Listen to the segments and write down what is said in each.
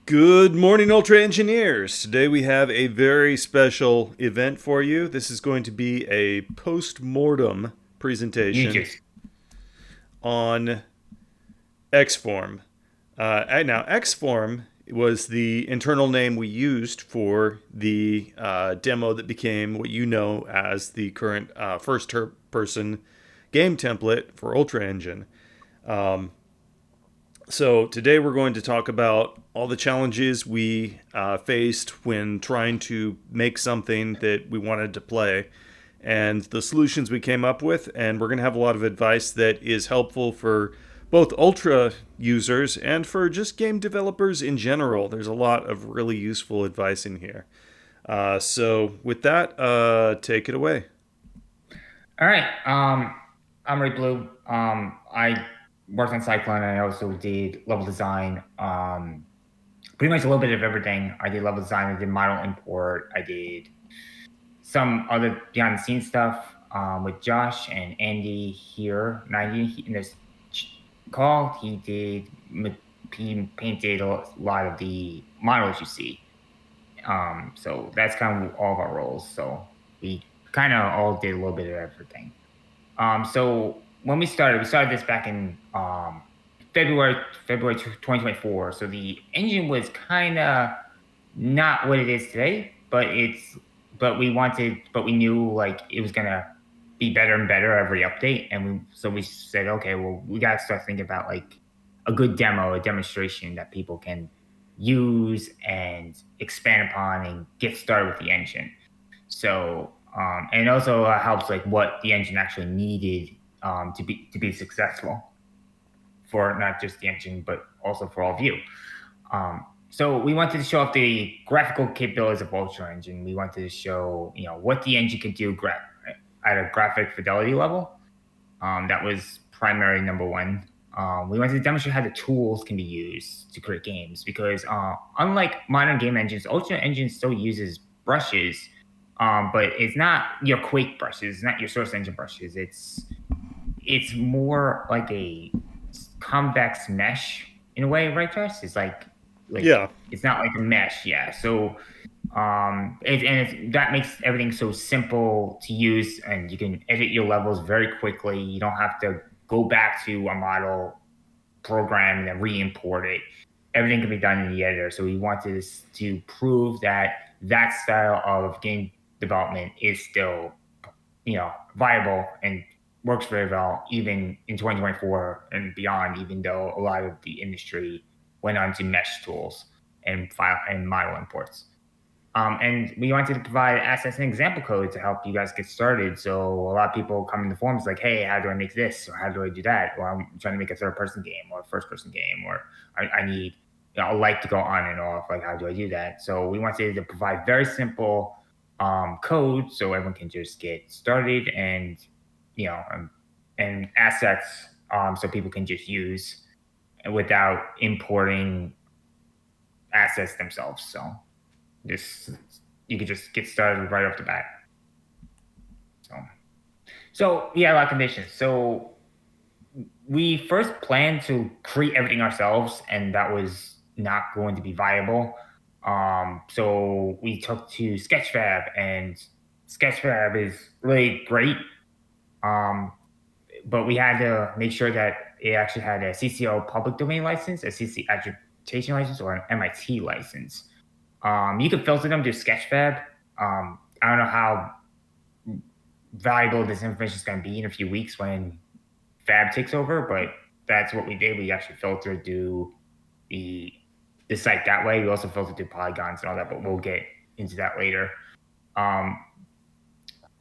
Good morning, Ultra Engineers. Today we have a very special event for you. This is going to be a post-mortem You presentation just on XFORM. Now, XFORM was the internal name we used for the demo that became what you know as the current first-person game template for Ultra Engine. So today we're going to talk about all the challenges we faced when trying to make something that we wanted to play and the solutions we came up with. And we're going to have a lot of advice that is helpful for both Ultra users and for just game developers in general. There's a lot of really useful advice in here. So with that, take it away. all right. I'm Ray Blue. I worked on Cyclone and I also did level design. Pretty much a little bit of everything. I did level design, I did model import, I did some other behind the scenes stuff with Josh and Andy here, 90 in this call. He painted a lot of the models you see. So that's kind of all of our roles. So we kind of all did a little bit of everything. So when we started this back in February 2024. So the engine was kind of not what it is today, but we knew like it was gonna be better and better every update, and we said, okay, well, we gotta start thinking about like a good demo, a demonstration that people can use and expand upon and get started with the engine. So, and it also helps like what the engine actually needed to be successful for not just the engine but also for all of you. So we wanted to show off the graphical capabilities of Ultra Engine. We wanted to show what the engine could do at a graphic fidelity level. That was primary number one. We wanted to demonstrate how the tools can be used to create games because unlike modern game engines, Ultra Engine still uses brushes, but it's not your Quake brushes, it's not your Source Engine brushes. It's more like a convex mesh in a way, right, Josh? It's like Yeah. it's not like a mesh, yeah. So that makes everything so simple to use, and you can edit your levels very quickly. You don't have to go back to a model program and then re-import it. Everything can be done in the editor. So we wanted to prove that that style of game development is still viable and works very well even in 2024 and beyond, even though a lot of the industry went on to mesh tools and file and model imports. And we wanted to provide assets and example code to help you guys get started. So a lot of people come in the forums like, hey, how do I make this? Or how do I do that? Or I'm trying to make a third person game or a first person game, or I need a light to go on and off. Like, how do I do that? So we wanted to provide very simple code so everyone can just get started you know, um, and assets so people can just use without importing assets themselves. So this you could just get started right off the bat. So we had a lot of conditions. So we first planned to create everything ourselves, and that was not going to be viable. So we took to Sketchfab, and Sketchfab is really great. Um, but we had to make sure that it actually had a CCO public domain license, a CC attribution license, or an MIT license. You can filter them to Sketchfab. I don't know how valuable this information is going to be in a few weeks when Fab takes over, but that's what we did. We actually filtered through the the site that way. We also filtered through polygons and all that, but we'll get into that later. Um,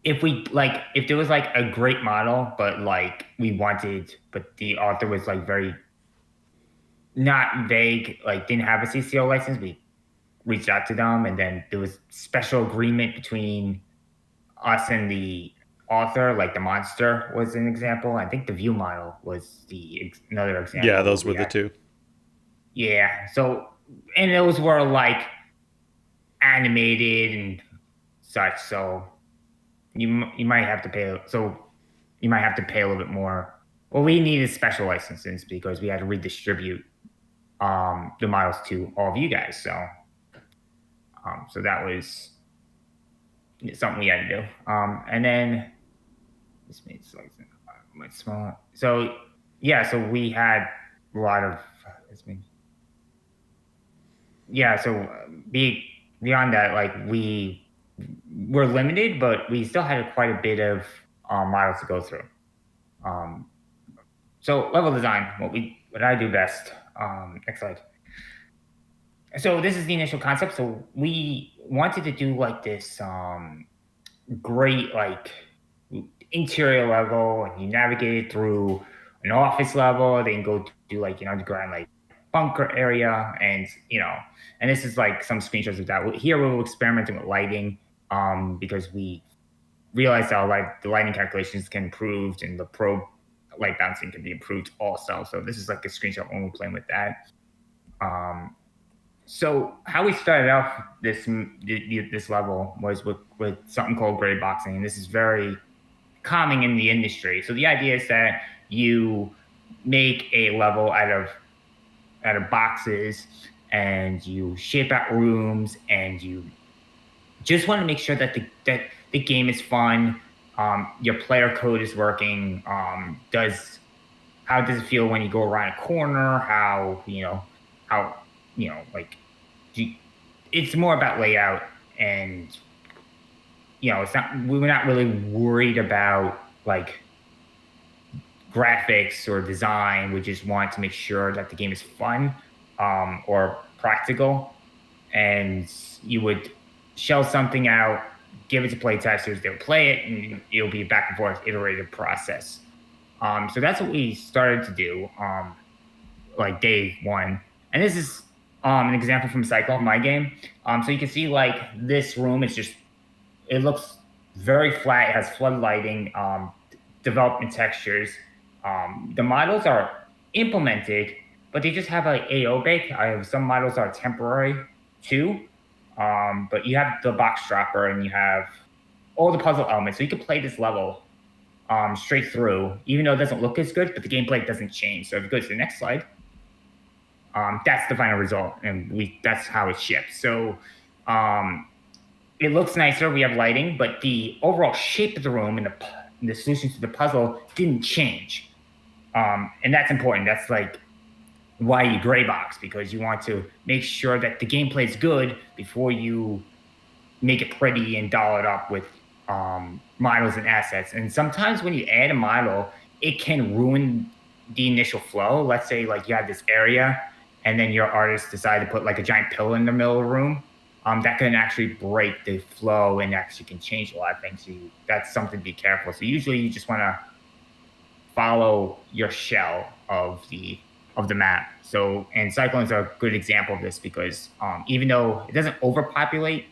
if there was like a great model, but but the author was like very not vague, like didn't have a CCO license, we reached out to them, and then there was special agreement between us and the author, like the monster was an example. I think the view model was another Yeah, example where those were we the had, two. yeah. So, and those were like animated and such. So you might have to pay. So you might have to pay a little bit more. Well, we needed special licenses because we had to redistribute the models to all of you guys. So that was something we had to do. And then this made slides much smaller. So yeah, so we had a lot of this made, yeah. So beyond that, like we were limited, but we still had quite a bit of models to go through. Um, so level design, what I do best. Next slide. So this is the initial concept. So we wanted to do like this great like interior level, and you navigate through an office level, then go do like underground like bunker area, and and this is like some screenshots of that. Here we were experimenting with lighting, because we realized our the lighting calculations can improve, and the probe light bouncing can be improved also. So this is like a screenshot when we're playing with that. So how we started off this level was with something called gray boxing, and this is very common in the industry. So the idea is that you make a level out of boxes, and you shape out rooms, and you just want to make sure that the game is fun. Your player code is working. How does it feel when you go around a corner? How like it's more about layout, and it's not we were not really worried about like graphics or design. We just want to make sure that the game is fun, or practical, and you would shell something out, give it to play testers, they'll play it, and it'll be a back and forth iterative process. So that's what we started to do, like day one. And this is an example from Cycle, my game. So you can see like this room is just, it looks very flat. It has flood lighting, development textures. The models are implemented, but they just have like AO bake. I have some models are temporary too. But you have the box dropper, and you have all the puzzle elements. So you can play this level straight through, even though it doesn't look as good, but the gameplay doesn't change. So if you go to the next slide, that's the final result, and that's how it ships. So it looks nicer. We have lighting, but the overall shape of the room and the solutions to the puzzle didn't change. And that's important. That's like why you gray box, because you want to make sure that the gameplay is good before you make it pretty and doll it up with models and assets. And sometimes when you add a model, it can ruin the initial flow. Let's say like you have this area, and then your artist decide to put like a giant pillar in the middle of the room. That can actually break the flow and actually can change a lot of things. That's something to be careful. So usually you just want to follow your shell of the map. So, and Cyclone's a good example of this, because even though it doesn't overpopulate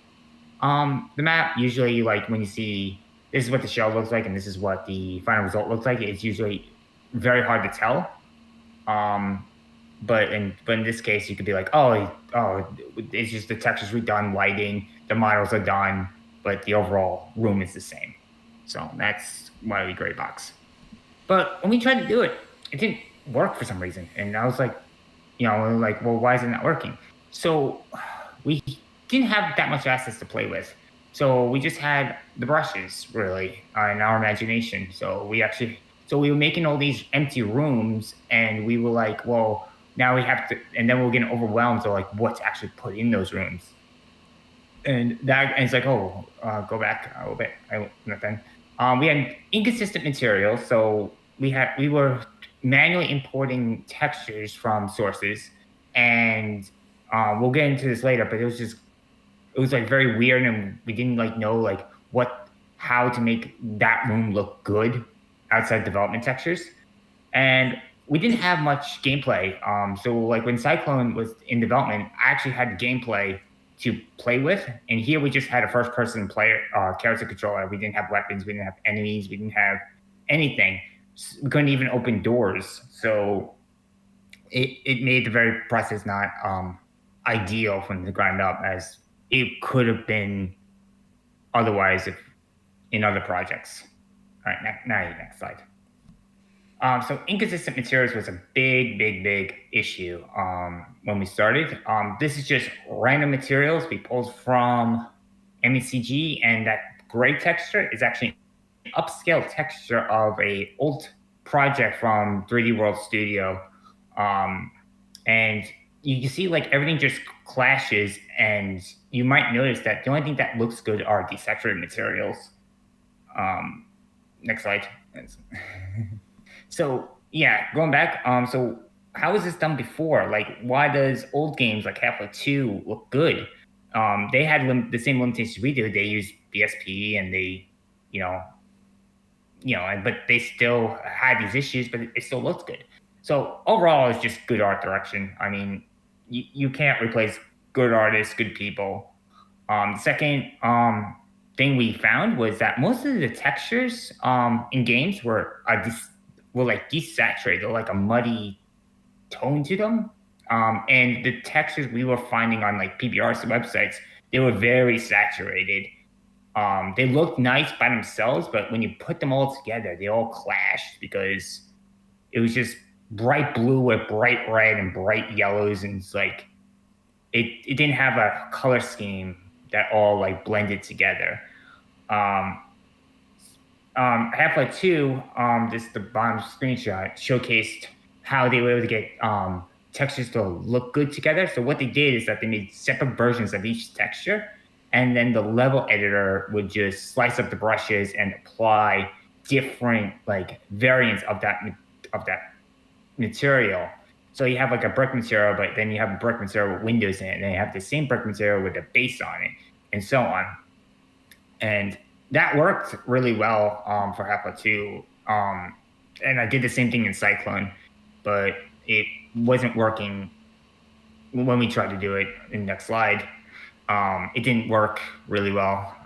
the map, usually like when you see this is what the shell looks like and this is what the final result looks like, it's usually very hard to tell. But in this case, you could be like, oh, it's just the textures are done, lighting, the models are done, but the overall room is the same. So that's why we gray box. But when we tried to do it, it didn't work for some reason, and I was like, well, why is it not working? So we didn't have that much assets to play with. So we just had the brushes, really, and our imagination. So we were making all these empty rooms, and we were like, well, now we have to, and then we're getting overwhelmed. So like, what to actually put in those rooms? And it's like, go back a little bit. Nothing. We had inconsistent materials, so we were manually importing textures from sources, and we'll get into this later. But it was like very weird, and we didn't like know like how to make that room look good outside development textures, and we didn't have much gameplay. So like when Cyclone was in development, I actually had gameplay to play with, and here we just had a first-person player character controller. We didn't have weapons, we didn't have enemies, we didn't have anything. We couldn't even open doors, so it made the very process not ideal from the ground up, as it could have been otherwise if in other projects. All right, now next slide. So inconsistent materials was a big issue when we started. This is just random materials we pulled from MECG, and that gray texture is actually an upscale texture of a old project from 3D World Studio. Um, and you can see like everything just clashes, and you might notice that the only thing that looks good are desaturated materials. Um, Next slide. So yeah, going back, so how was this done before? Like, why does old games like Half-Life 2 look good? They had the same limitations we do. They use BSP and you know, but they still had these issues, but it still looks good. So overall, it's just good art direction. I mean, you can't replace good artists, good people. The second thing we found was that most of the textures in games were like desaturated, like a muddy tone to them. And the textures we were finding on like PBR's websites, they were very saturated. They looked nice by themselves, but when you put them all together, they all clashed because it was just bright blue with bright red and bright yellows, and it's like it didn't have a color scheme that all like blended together. Um, Half-Life 2, this the bottom screenshot showcased how they were able to get textures to look good together. So what they did is that they made separate versions of each texture, and then the level editor would just slice up the brushes and apply different like variants of that material. So you have like a brick material, but then you have a brick material with windows in it, and then you have the same brick material with a base on it, and so on. And that worked really well for Half-Life 2. And I did the same thing in Cyclone, but it wasn't working when we tried to do it in the next slide. It didn't work really well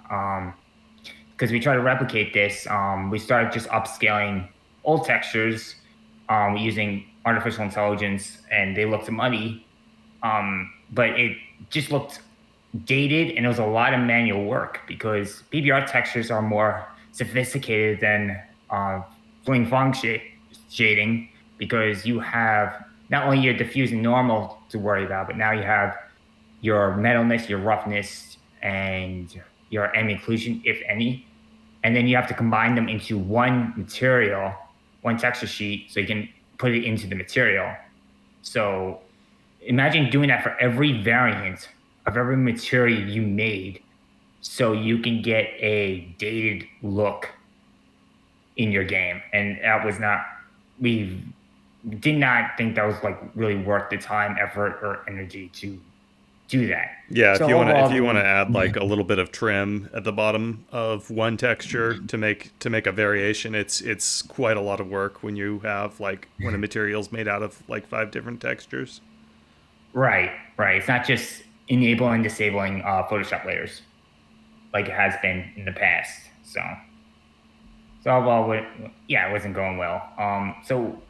because we tried to replicate this. We started just upscaling old textures using artificial intelligence, and they looked muddy, but it just looked dated, and it was a lot of manual work because PBR textures are more sophisticated than fling fong shading because you have not only your diffuse and normal to worry about, but now you have your metalness, your roughness, and your ambient occlusion, if any. And then you have to combine them into one material, one texture sheet, so you can put it into the material. So imagine doing that for every variant of every material you made so you can get a dated look in your game. And that was not, we did not think that was like really worth the time, effort, or energy to do that. Yeah, So if overall, you want to add like a little bit of trim at the bottom of one texture to make a variation, it's quite a lot of work when you have like when a material's made out of like 5 different textures. right, right. It's not just enabling and disabling Photoshop layers like it has been in the past. So overall, yeah, it wasn't going well. So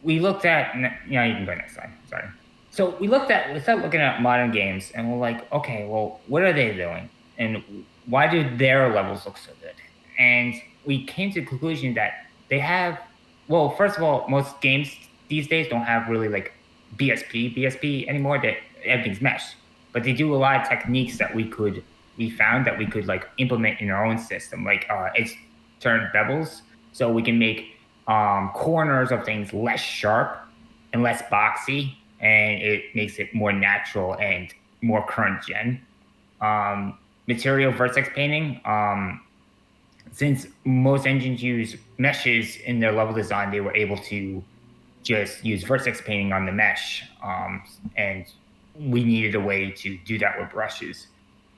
we looked at, yeah, you can go next slide. Sorry. So we started looking at modern games, and we're like, okay, well, what are they doing, and why do their levels look so good? And we came to the conclusion that they have, well, first of all, most games these days don't have really like BSP anymore. That everything's mesh, but they do a lot of techniques that we found that we could like implement in our own system, like it's turned bevels, so we can make corners of things less sharp and less boxy, and it makes it more natural and more current gen. Material vertex painting. Since most engines use meshes in their level design, they were able to just use vertex painting on the mesh, and we needed a way to do that with brushes.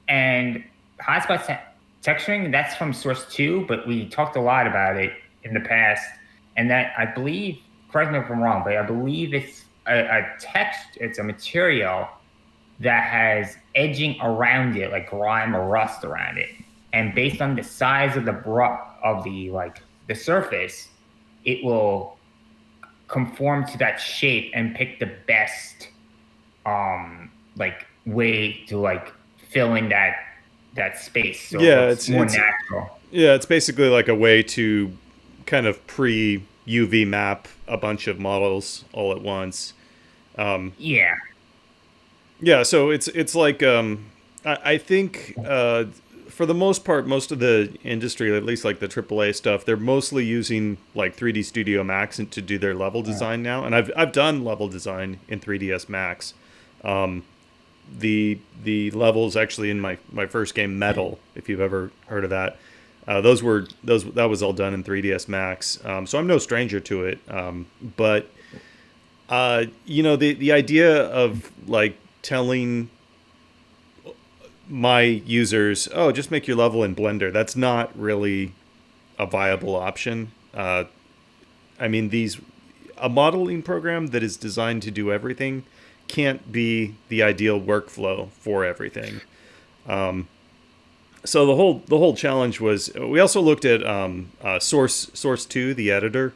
And hotspot texturing, that's from source 2, but we talked a lot about it in the past, and that I believe, correct me if I'm wrong, but I believe it's it's a material that has edging around it, like grime or rust around it. And based on the size of the surface, it will conform to that shape and pick the best like way to like fill in that space so it Yeah, looks more natural. yeah, it's basically like a way to kind of UV map a bunch of models all at once. Yeah. Yeah, so it's like I think for the most part, most of the industry, at least like the AAA stuff, they're mostly using like 3D Studio Max to do their level design now. And I've done level design in 3ds Max. The levels actually in my first game, Metal, if you've ever heard of that. Those that was all done in 3ds Max. So I'm no stranger to it. But the idea of like telling my users, oh, just make your level in Blender, that's not really a viable option. I mean, a modeling program that is designed to do everything can't be the ideal workflow for everything. So the whole challenge was we also looked at Source 2, the editor.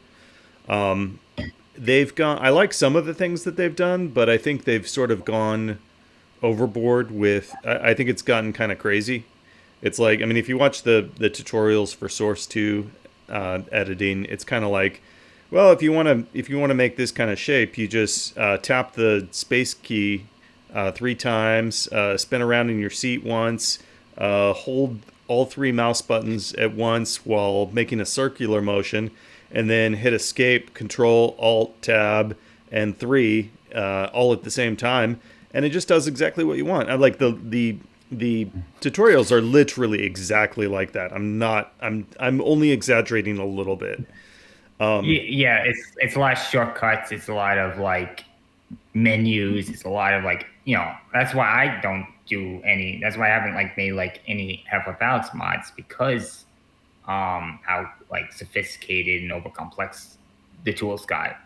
They've gone. I like some of the things that they've done, but I think they've sort of gone overboard with. I think it's gotten kind of crazy. It's like, I mean, if you watch the tutorials for Source 2 editing, it's kind of like, well, if you want to make this kind of shape, you just tap the space key 3 times, spin around in your seat once, hold all 3 mouse buttons at once while making a circular motion, and then hit Escape, Control, Alt, Tab, and 3 all at the same time, and it just does exactly what you want. I like the tutorials are literally exactly like that. I'm only exaggerating a little bit. Yeah, it's a lot of shortcuts. It's a lot of like menus. It's a lot of like, that's why I don't do any. That's why I haven't like made like any half balance mods, because how like sophisticated and over complex the tools got.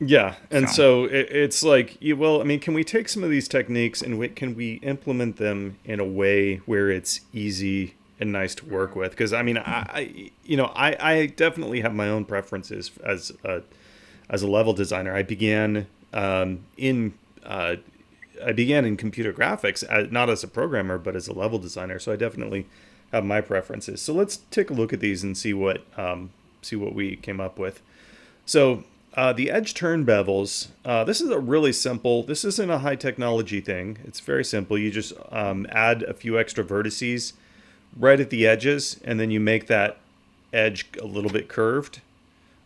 Yeah, and So so it's like, well, I mean, can we take some of these techniques and can we implement them in a way where it's easy and nice to work with? Because I mean, I definitely have my own preferences as a level designer. I began in computer graphics, not as a programmer, but as a level designer. So I definitely have my preferences. So let's take a look at these and see what we came up with. So the edge turn bevels, this is a really simple, this isn't a high technology thing. It's very simple. You just add a few extra vertices right at the edges, and then you make that edge a little bit curved.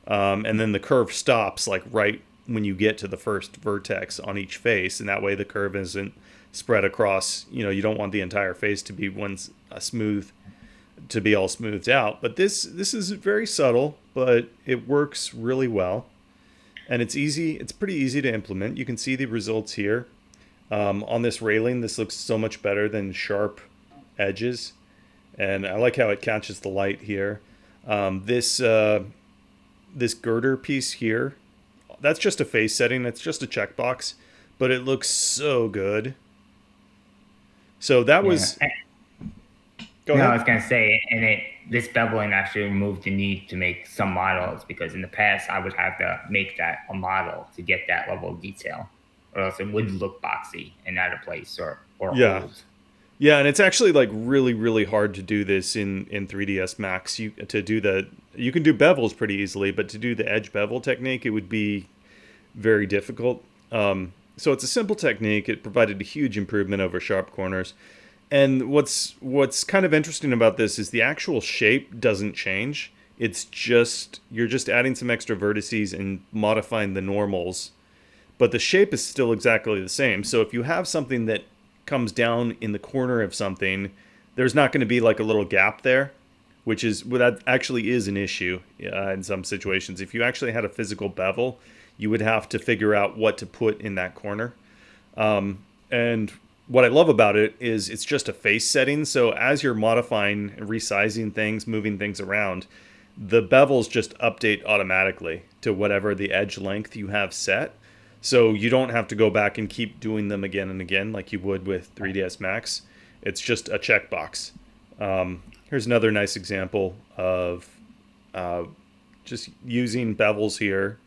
And then the curve stops like right when you get to the first vertex on each face, and that way the curve isn't spread across. You don't want the entire face to be to be all smoothed out. But this is very subtle, but it works really well. And it's easy. It's pretty easy to implement. You can see the results here. On this railing, this looks so much better than sharp edges. And I like how it catches the light here. This girder piece here, that's just a face setting. It's just a checkbox, but it looks so good. So that was... yeah. Go No, I ahead. was gonna say, and this beveling actually removed the need to make some models, because in the past I would have to make that a model to get that level of detail, or else it would look boxy and out of place or Yeah. old. Yeah, and it's actually like really, really hard to do this in 3ds Max. You can do bevels pretty easily, but to do the edge bevel technique, it would be very difficult. So it's a simple technique. It provided a huge improvement over sharp corners. And what's kind of interesting about this is the actual shape doesn't change. It's just you're just adding some extra vertices and modifying the normals, but the shape is still exactly the same. So if you have something that comes down in the corner of something, there's not going to be like a little gap there, that actually is an issue in some situations. If you actually had a physical bevel, you would have to figure out what to put in that corner. And what I love about it is it's just a face setting. So as you're modifying and resizing things, moving things around, the bevels just update automatically to whatever the edge length you have set. So you don't have to go back and keep doing them again and again like you would with 3ds Max. It's just a checkbox. Here's another nice example of just using bevels here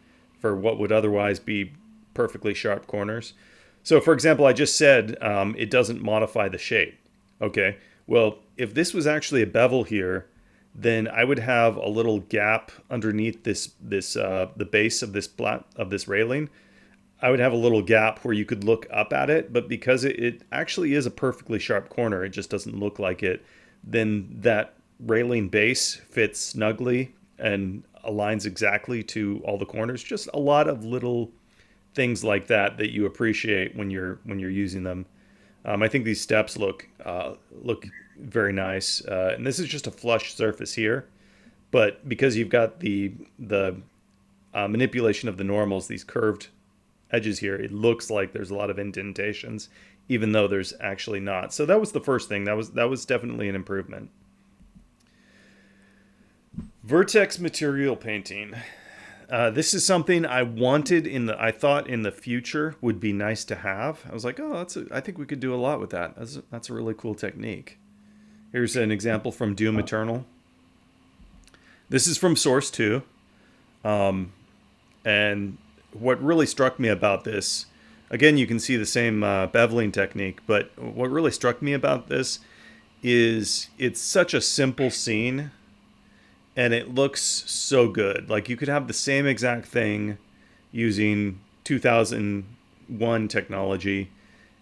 for what would otherwise be perfectly sharp corners. So, for example, I just said it doesn't modify the shape. Okay, well, if this was actually a bevel here, then I would have a little gap underneath the base of this railing. I would have a little gap where you could look up at it, but because it actually is a perfectly sharp corner, it just doesn't look like it. Then that railing base fits snugly and aligns exactly to all the corners. Just a lot of little things like that that you appreciate when you're using them. I think these steps look very nice, and this is just a flush surface here. But because you've got the manipulation of the normals, these curved edges here, it looks like there's a lot of indentations, even though there's actually not. So that was the first thing. That was definitely an improvement. Vertex material painting. This is something I thought in the future would be nice to have. I was like, oh, I think we could do a lot with that. That's a really cool technique. Here's an example from Doom Eternal. This is from Source 2. And what really struck me about this, again, you can see the same beveling technique, but what really struck me about this is it's such a simple scene and it looks so good. Like you could have the same exact thing using 2001 technology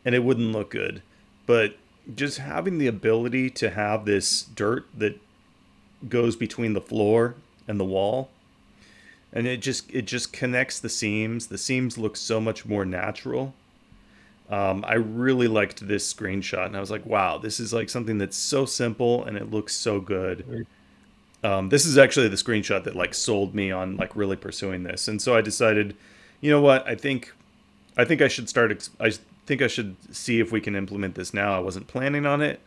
and it wouldn't look good. But just having the ability to have this dirt that goes between the floor and the wall, and it just connects the seams. The seams look so much more natural. I really liked this screenshot, and I was like, wow, this is like something that's so simple and it looks so good. This is actually the screenshot that like sold me on like really pursuing this, and so I decided, you know what, I think I should start. I think I should see if we can implement this now. I wasn't planning on it,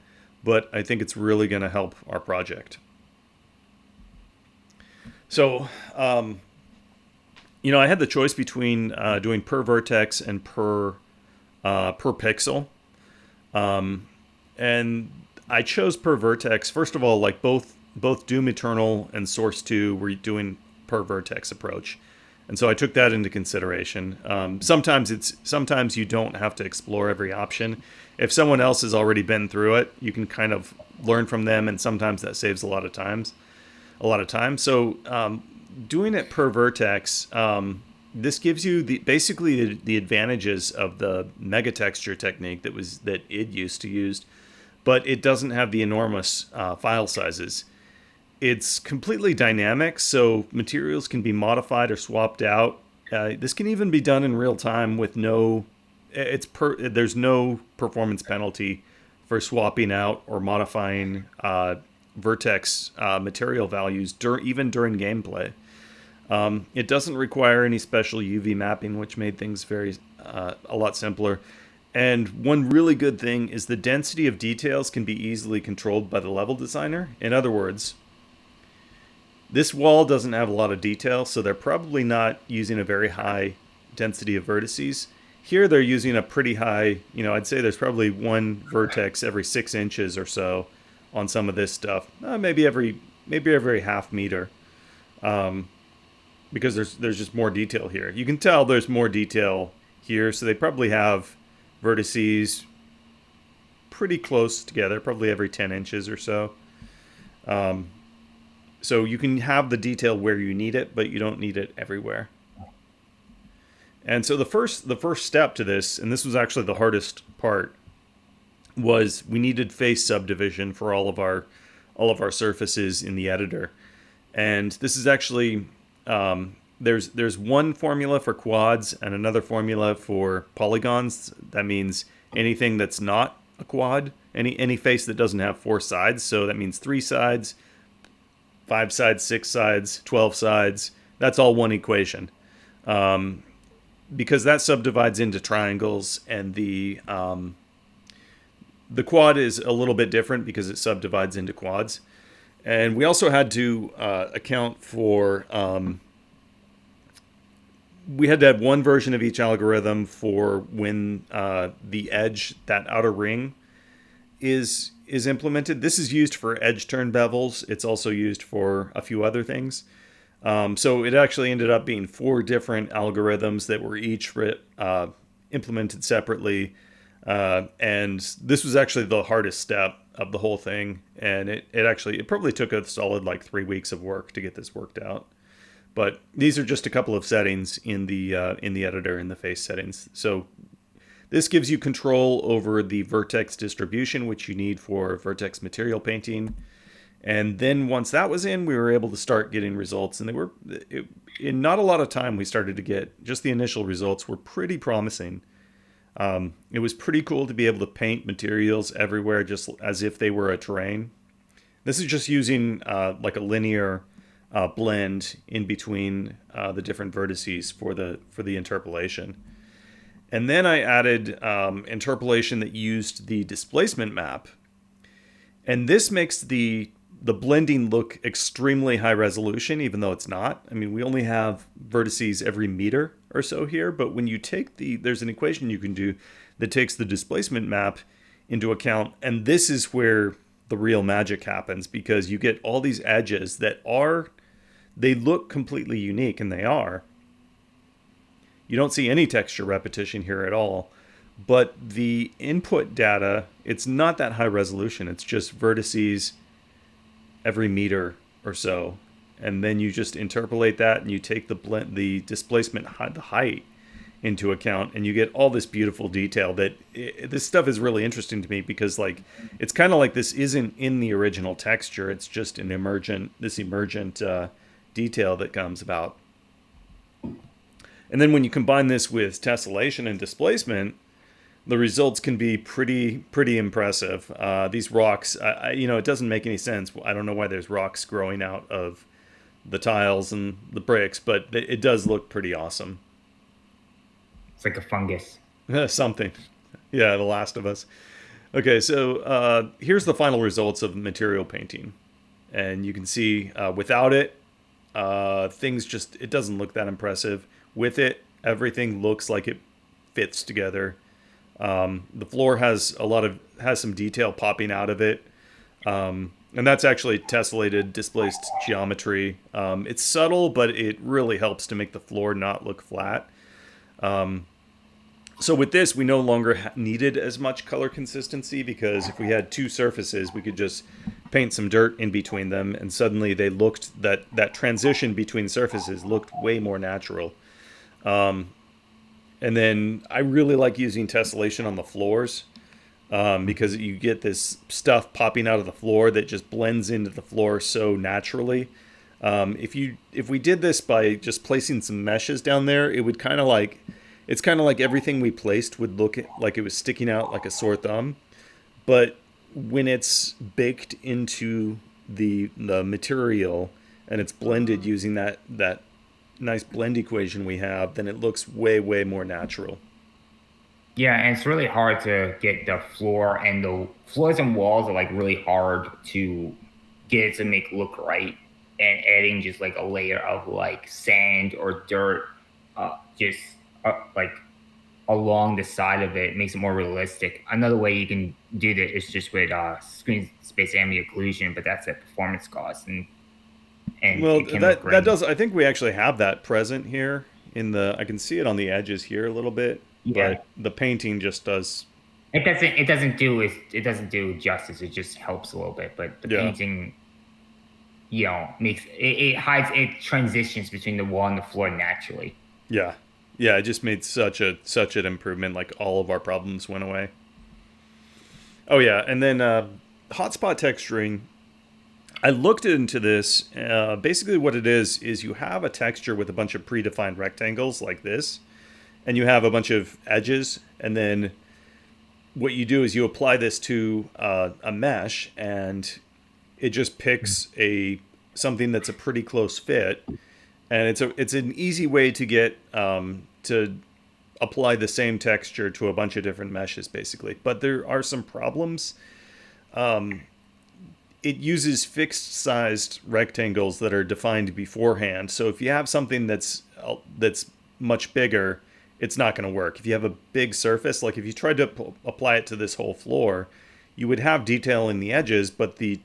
but I think it's really going to help our project. So, I had the choice between doing per vertex and per pixel, and I chose per vertex. First of all, like both Doom Eternal and Source 2 were doing per vertex approach, and so I took that into consideration. Sometimes you don't have to explore every option. If someone else has already been through it, you can kind of learn from them, and sometimes that saves a lot of time. So doing it per vertex, this gives you basically the advantages of the mega texture technique that id used to use, but it doesn't have the enormous file sizes. It's completely dynamic, so materials can be modified or swapped out. This can even be done in real time with there's no performance penalty for swapping out or modifying vertex material values even during gameplay. It doesn't require any special UV mapping, which made things a lot simpler. And one really good thing is the density of details can be easily controlled by the level designer. In other words, this wall doesn't have a lot of detail, so they're probably not using a very high density of vertices. Here they're using a pretty high, I'd say there's probably one vertex every 6 inches or so on some of this stuff. Maybe every half meter, because there's just more detail here. You can tell there's more detail here, so they probably have vertices pretty close together, probably every 10 inches or so. So you can have the detail where you need it, but you don't need it everywhere. And so the first step to this, and this was actually the hardest part, was we needed face subdivision for all of our surfaces in the editor. And this is actually there's one formula for quads and another formula for polygons. That means anything that's not a quad, any face that doesn't have 4 sides. So that means 3 sides, 5 sides, 6 sides, 12 sides. That's all one equation. Because that subdivides into triangles, and the quad is a little bit different because it subdivides into quads. And we also had to account for, we had to have one version of each algorithm for when the edge, that outer ring, is implemented. This is used for edge turn bevels. It's also used for a few other things. So it actually ended up being 4 different algorithms that were each implemented separately. And this was actually the hardest step. of the whole thing, and it probably took a solid like 3 weeks of work to get this worked out. But these are just a couple of settings in the editor in the face settings. So this gives you control over the vertex distribution, which you need for vertex material painting. And then once that was in, we were able to start getting results, and in not a lot of time we started to get just the initial results were pretty promising. It was pretty cool to be able to paint materials everywhere just as if they were a terrain. This is just using like a linear blend in between the different vertices for the interpolation. And then I added interpolation that used the displacement map. And this makes the blending look extremely high resolution, even though it's not. I mean, we only have vertices every meter or so here, but when you take there's an equation you can do that takes the displacement map into account, and this is where the real magic happens, because you get all these edges that they look completely unique, and they are. You don't see any texture repetition here at all, but the input data, it's not that high resolution. It's just vertices every meter or so, and then you just interpolate that, and you take the displacement, the height into account, and you get all this beautiful detail. This stuff is really interesting to me because like it's kind of like this isn't in the original texture. It's just an emergent detail that comes about. And then when you combine this with tessellation and displacement, the results can be pretty impressive. These rocks, it doesn't make any sense. I don't know why there's rocks growing out of the tiles and the bricks, but it does look pretty awesome. It's like a fungus. Something. Yeah, The Last of Us. Okay, so here's the final results of material painting. And you can see without it, it doesn't look that impressive. With it, everything looks like it fits together. The floor has some detail popping out of it. And that's actually tessellated displaced geometry. It's subtle, but it really helps to make the floor not look flat. So with this, we no longer needed as much color consistency, because if we had two surfaces, we could just paint some dirt in between them, and suddenly that transition between surfaces looked way more natural. And then I really like using tessellation on the floors, because you get this stuff popping out of the floor that just blends into the floor so naturally. If we did this by just placing some meshes down there, it would it's kind of like everything we placed would look like it was sticking out like a sore thumb. But when it's baked into the material and it's blended using that nice blend equation we have, then it looks way more natural. Yeah, and it's really hard to get the floors and walls are like really hard to get it to make look right. And adding just like a layer of like sand or dirt, like along the side of it makes it more realistic. Another way you can do that is just with screen space ambient occlusion, but that's at performance cost, and Well, it can look great. that does. I think we actually have that present here I can see it on the edges here a little bit, Yeah. but the painting just does. It doesn't do justice. It just helps a little bit, but the painting, makes it transitions between the wall and the floor naturally. Yeah, yeah. It just made such an improvement. Like all of our problems went away. Oh yeah, and then hotspot texturing. I looked into this. Basically, what it is you have a texture with a bunch of predefined rectangles like this, and you have a bunch of edges, and then what you do is you apply this to a mesh, and it just picks something that's a pretty close fit, and it's an easy way to get to apply the same texture to a bunch of different meshes, basically. But there are some problems. It uses fixed sized rectangles that are defined beforehand. So if you have something that's much bigger, it's not going to work. If you have a big surface, like if you tried to apply it to this whole floor, you would have detail in the edges, but the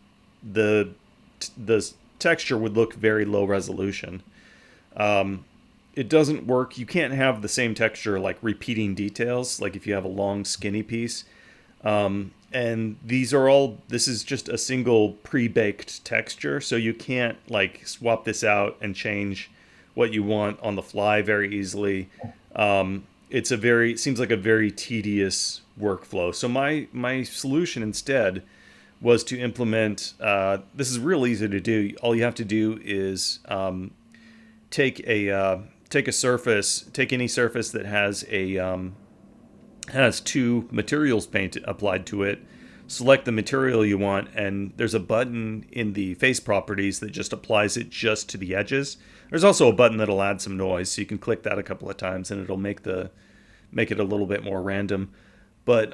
texture would look very low resolution. It doesn't work. You can't have the same texture like repeating details, like if you have a long skinny piece. and this is just a single pre-baked texture, so you can't like swap this out and change what you want on the fly very easily. It seems like a very tedious workflow. So my solution instead was to implement. This is real easy to do. All you have to do is take a surface, take any surface that has two materials paint applied to it. Select the material you want, and there's a button in the face properties that just applies it just to the edges. There's also a button that'll add some noise, so you can click that a couple of times, and it'll make it a little bit more random. But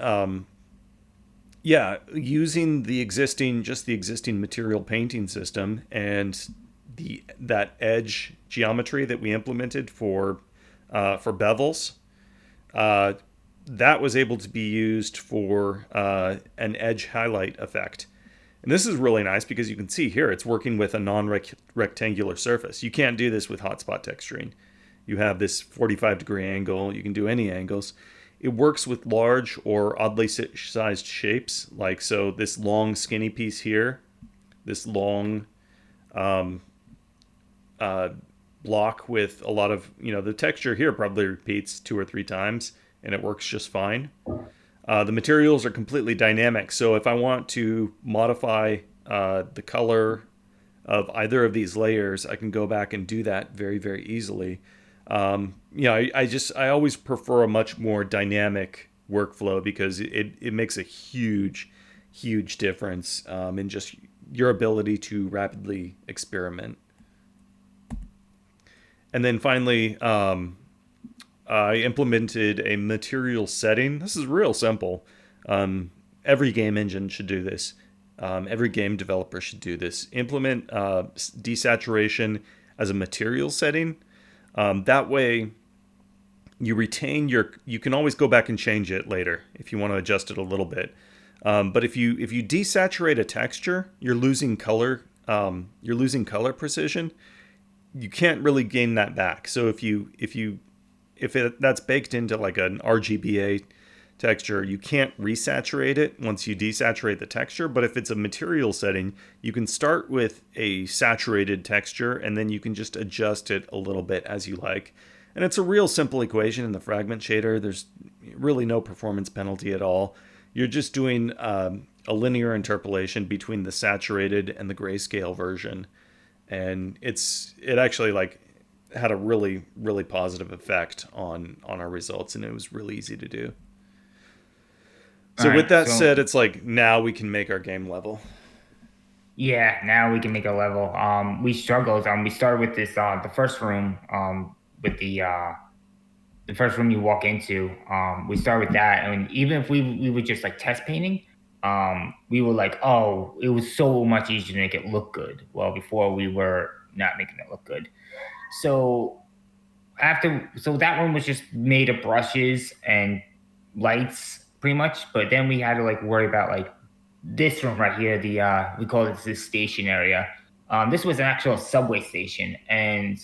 yeah, using the existing material painting system and that edge geometry that we implemented for bevels, uh, that was able to be used for an edge highlight effect. And this is really nice because you can see here it's working with a non-rectangular surface. You can't do this with hotspot texturing. You have this 45-degree angle. You can do any angles. It works with large or oddly sized shapes, like so this long skinny piece here, this long um, uh, block with a lot of, the texture here probably repeats 2 or 3 times and it works just fine. The materials are completely dynamic, so if I want to modify the color of either of these layers, I can go back and do that very, very easily. I always prefer a much more dynamic workflow because it makes a huge, huge difference in just your ability to rapidly experiment. And then finally, I implemented a material setting. This is real simple. Every game engine should do this. Every game developer should do this. Implement desaturation as a material setting. That way, you can always go back and change it later if you want to adjust it a little bit. But if you desaturate a texture, you're losing color. You're losing color precision. You can't really gain that back. So that's baked into like an RGBA texture, you can't resaturate it once you desaturate the texture. But if it's a material setting, you can start with a saturated texture and then you can just adjust it a little bit as you like. And it's a real simple equation in the fragment shader. There's really no performance penalty at all. You're just doing a linear interpolation between the saturated and the grayscale version. And it actually like had a really, really positive effect on our results, and it was really easy to do. So with that said, it's like now we can make our game level. Yeah, now we can make a level. We struggled. We started with this the first room with the first room you walk into. We started with that, and even if we were just like test painting, we were like, oh, it was so much easier to make it look good. Well, before we were not making it look good. So so that one was just made of brushes and lights pretty much, but then we had to like worry about like this room right here, the we call it the station area. This was an actual subway station, and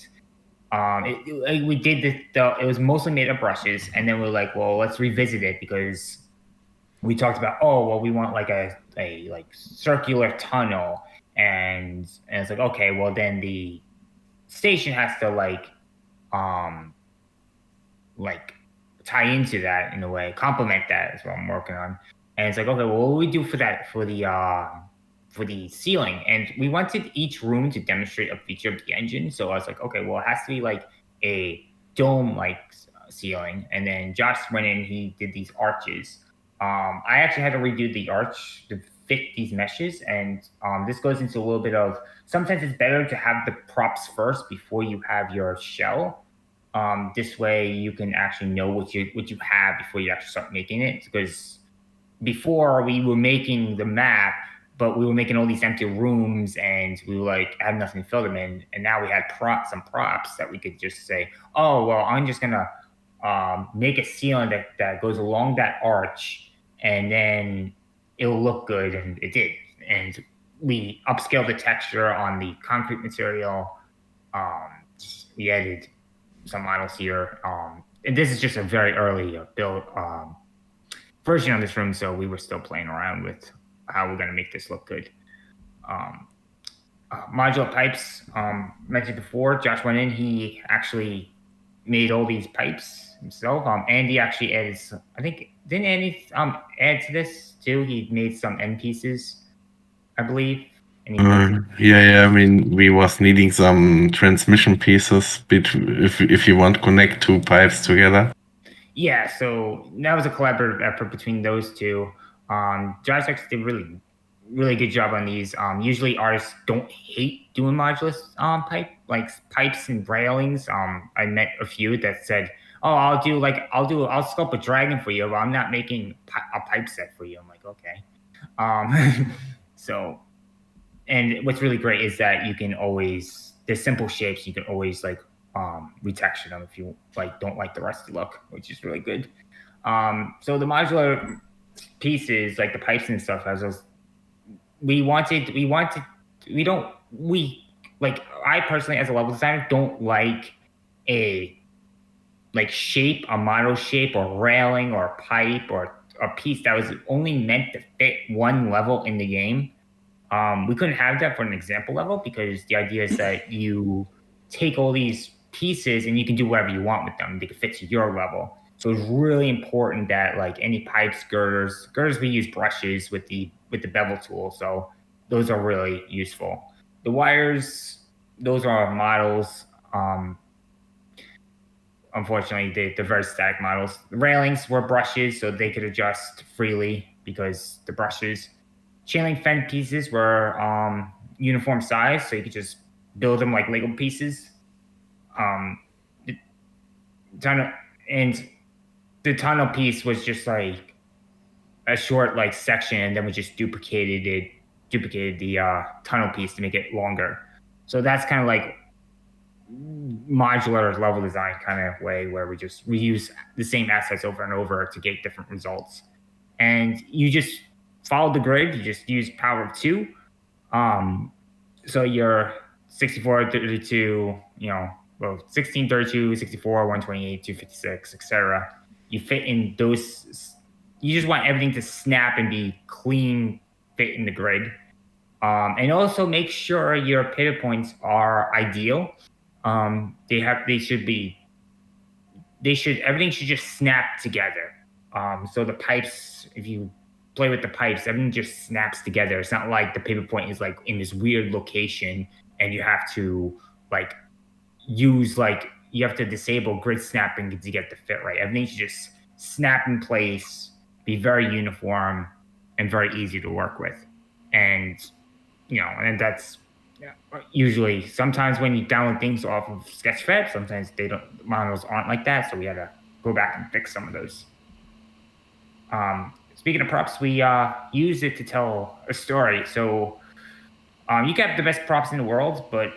we did it was mostly made of brushes, and then we are like, well, let's revisit it because we talked about, oh well, we want like a like circular tunnel, and it's like, okay, well then the station has to um like tie into that in a way, complement that is what I'm working on. And it's like, okay, well, what do we do for that for the ceiling? And we wanted each room to demonstrate a feature of the engine. So I was like, okay, well, it has to be like a dome like ceiling. And then Josh went in, he did these arches. I actually had to redo the arch to fit these meshes, and this goes into a little bit of sometimes it's better to have the props first before you have your shell. This way you can actually know what you have before you actually start making it. Because before we were making the map, but we were making all these empty rooms and we were like had nothing to fill them in. And now we had some props that we could just say, oh well, I'm just gonna make a ceiling that goes along that arch, and then it'll look good, and it did. And we upscaled the texture on the concrete material. Um, we added some models here. And this is just a very early build. version of this room, so we were still playing around with how we're going to make this look good. Um, Modular pipes, mentioned before, Josh went in, he actually made all these pipes himself. Andy actually added, I think, didn't Andy add to this too? He made some end pieces, I believe, and he connected. Yeah. I mean, we was needing some transmission pieces if you want to connect two pipes together. Yeah, so that was a collaborative effort between those two. Josh actually did really good job on these. Usually artists don't hate doing modular pipes and railings. I met a few that said, "Oh, I'll sculpt a dragon for you, but I'm not making a pipe set for you." I'm like, okay. So, and what's really great is that you can always there's simple shapes you can always retexture them if you don't like the rusty look, which is really good. So the modular pieces, like the pipes and stuff, as those we don't we like I personally as a level designer don't like a a model shape or railing or pipe or a piece that was only meant to fit one level in the game. We couldn't have that for an example level because the idea is that you take all these pieces and you can do whatever you want with them. They can fit to your level. So it's really important that any pipes, girders we use brushes with the bevel tool. So those are really useful. The wires, those are models. Unfortunately, they're very static models. The railings were brushes, so they could adjust freely because the brushes. Chain link fence pieces were uniform size, so you could just build them like Lego pieces. The tunnel and the tunnel piece was just like a short section, and then we just duplicated the tunnel piece to make it longer. So that's kind of like modular level design kind of way where we just reuse the same assets over and over to get different results. And you just follow the grid. You just use power of two. So you're 64, 32, 16, 32, 64, 128, 256, etc. You fit in those. You just want everything to snap and be clean, fit in the grid. And also make sure your pivot points are ideal. Everything should just snap together. So the pipes, if you play with the pipes, everything just snaps together. It's not like the pivot point is in this weird location and you have to you have to disable grid snapping to get the fit right. Everything should just snap in place, be very uniform, and very easy to work with. And and that's usually sometimes when you download things off of Sketchfab, sometimes the models aren't like that, so we had to go back and fix some of those. Speaking of props, we use it to tell a story. So you can have the best props in the world, but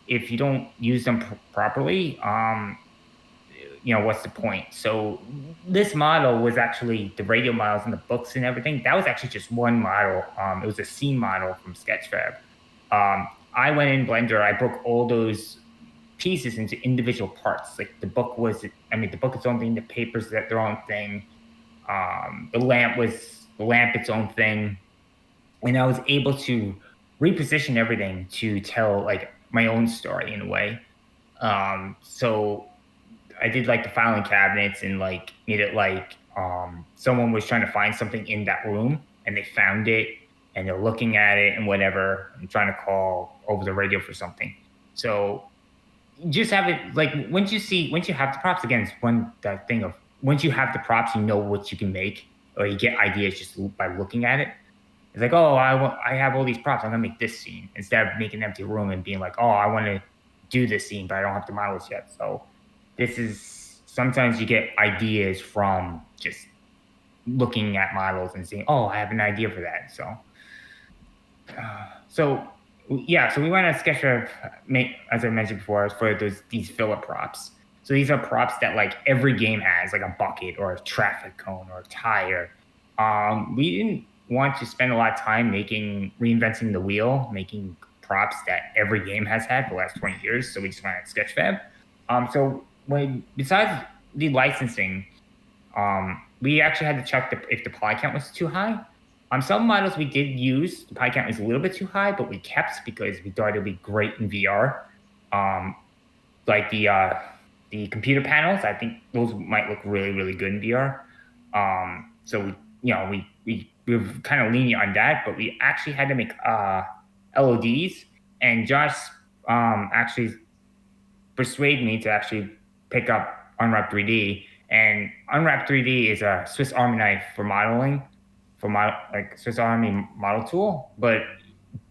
if you don't use them properly, what's the point? So this model was actually the radio models and the books and everything. That was actually just one model. It was a scene model from Sketchfab. I went in Blender. I broke all those pieces into individual parts. Like the book is its own thing. The paper's their own thing. The lamp its own thing. And I was able to reposition everything to tell my own story in a way. So I did the filing cabinets and made it someone was trying to find something in that room and they found it and they're looking at it and whatever and trying to call over the radio for something. So you just have it once you have the props, again, it's that thing of once you have the props, you know what you can make, or you get ideas just by looking at it. It's like, oh, I have all these props. I'm gonna make this scene instead of making an empty room and being like, oh, I want to do this scene, but I don't have the models yet. So this is sometimes you get ideas from just looking at models and saying, oh, I have an idea for that. So we went on Sketchfab, as I mentioned before, for these filler props. So these are props that every game has, like a bucket or a traffic cone or a tire. We didn't want to spend a lot of time reinventing the wheel, making props that every game has had for the last 20 years. So we just went on Sketchfab. So besides the licensing, we actually had to check if the poly count was too high. On some models we did use, the poly count was a little bit too high, but we kept because we thought it would be great in VR. Like the computer panels, I think those might look really, really good in VR. So we've kind of lenient on that, but we actually had to make LODs, and Josh actually persuaded me to actually pick up Unwrap 3D. And Unwrap 3D is a Swiss Army knife for modeling, like Swiss Army model tool. But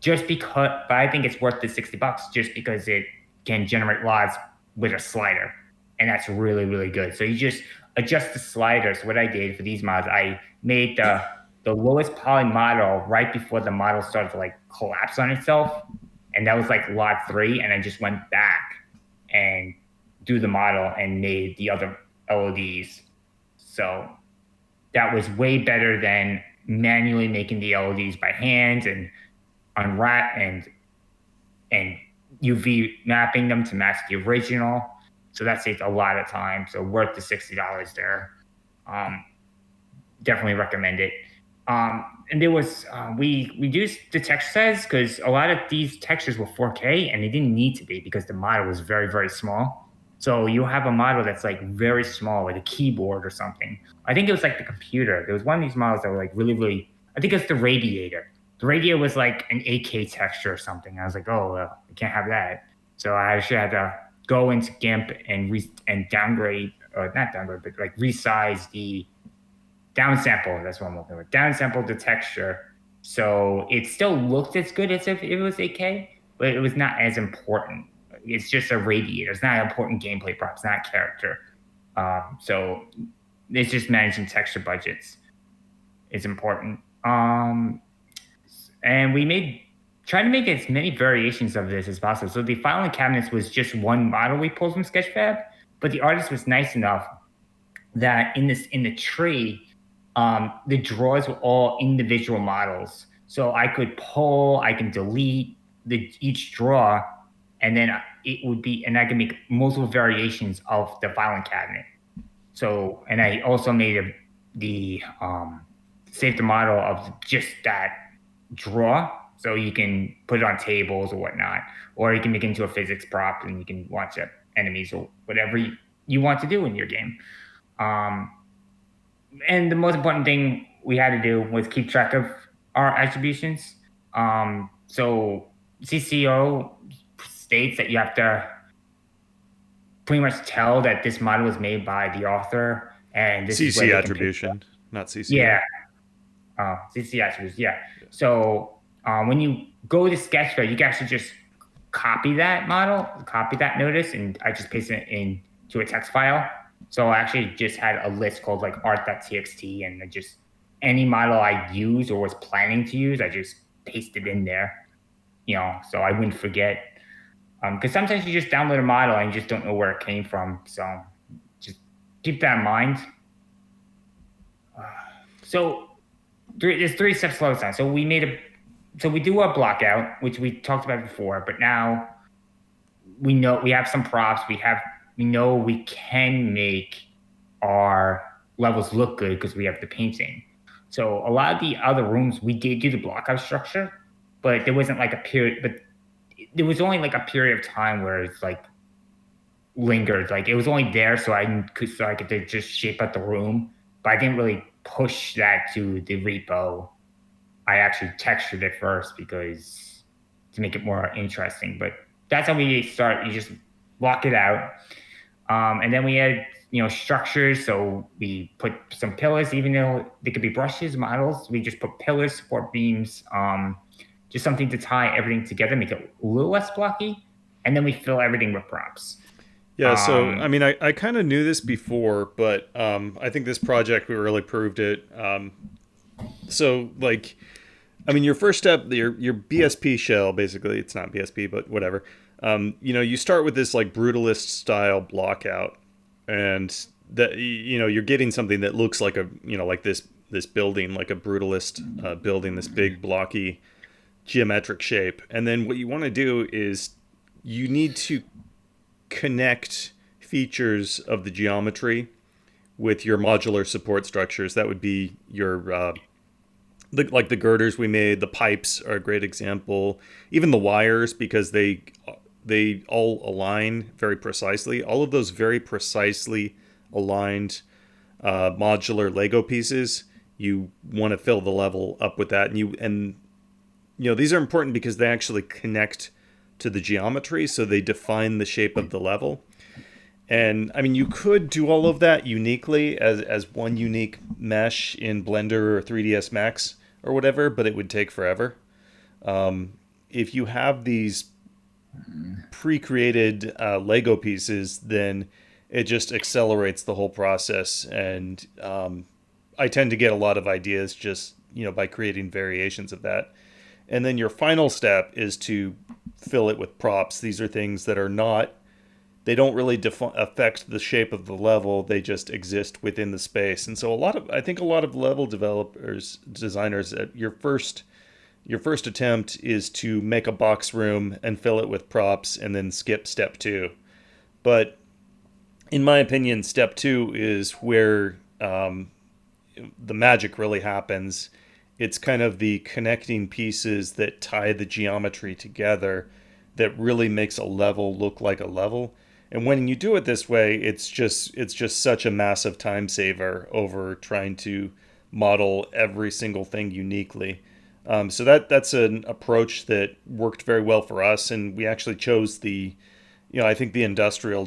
I think it's worth the $60 just because it can generate LODs with a slider, and that's really, really good. So you just adjust the slider. So what I did for these models, I made the lowest poly model right before the model started to like collapse on itself, and that was like LOD 3, and I just went back and do the model and made the other LODs. So that was way better than manually making the LODs by hand and unwrap and UV mapping them to match the original. So that saves a lot of time. So worth the $60 there. Definitely recommend it. And there was we reduced the texture size because a lot of these textures were 4K and they didn't need to be because the model was very, very small. So you have a model that's like very small, like a keyboard or something. I think it was like the computer. There was one of these models that were like really, really. I think it's the radiator. The radiator was like an 8K texture or something. I was like, oh, well, I can't have that. So I actually had to go into GIMP and downgrade, or not downgrade, but like resize the downsample. That's what I'm looking for. Downsample the texture, so it still looked as good as if it was 8K, but it was not as important. It's just a radiator. It's not an important gameplay prop. It's not character. So it's just managing texture budgets is important. And we tried to make as many variations of this as possible. So the filing cabinets was just one model we pulled from Sketchfab, but the artist was nice enough that in the tree, the drawers were all individual models. So I could pull, I can delete each drawer, and then I can make multiple variations of the filing cabinet. So, and I also made saved the model of just that drawer. So you can put it on tables or whatnot, or you can make it into a physics prop and you can watch enemies or whatever you want to do in your game. And the most important thing we had to do was keep track of our attributions. So CCO states that you have to pretty much tell that this model was made by the author, and this CC attribution, not CC. Yeah. CC attribution, yeah. So when you go to Sketchfab, you can actually just copy that notice, and I just pasted it into a text file. So I actually just had a list called like art.txt, and just any model I use or was planning to use, I just pasted in there, so I wouldn't forget. Because sometimes you just download a model and you just don't know where it came from. So just keep that in mind. So there's 3 steps slow down. So we do a block out, which we talked about before, but now we know we have some props. We know we can make our levels look good because we have the painting. So a lot of the other rooms, we did do the block out structure, but there wasn't like a period, but there was only like a period of time where it's like lingered. Like it was only there so I could just shape out the room, but I didn't really push that to the repo. I actually textured it first because to make it more interesting, but that's how we start. You just block it out. And then we had, structures. So we put some pillars, even though they could be brushes, models. We just put pillars, support beams, just something to tie everything together, make it a little less blocky. And then we fill everything with props. Yeah, so, I mean, I kind of knew this before, but I think this project, we really proved it. So, like, I mean, your first step, your BSP shell, basically, it's not BSP, but whatever. You start with this like brutalist style block out, and that you're getting something that looks like like this building, like a brutalist building, this big blocky geometric shape. And then what you want to do is you need to connect features of the geometry with your modular support structures. That would be your like the girders we made. The pipes are a great example. Even the wires, because they all align very precisely. All of those very precisely aligned modular Lego pieces, you want to fill the level up with that, and these are important because they actually connect to the geometry, so they define the shape of the level. And I mean, you could do all of that uniquely as one unique mesh in Blender or 3ds Max or whatever, but it would take forever. If you have these pre-created Lego pieces, then it just accelerates the whole process. And I tend to get a lot of ideas just by creating variations of that. And then your final step is to fill it with props. These are things that are not, they don't really affect the shape of the level. They just exist within the space. And so I think a lot of level developers, designers, your first attempt is to make a box room and fill it with props and then skip step 2. But in my opinion, step 2 is where the magic really happens. It's kind of the connecting pieces that tie the geometry together that really makes a level look like a level. And when you do it this way, it's just such a massive time saver over trying to model every single thing uniquely. So that's an approach that worked very well for us, and we actually chose I think the industrial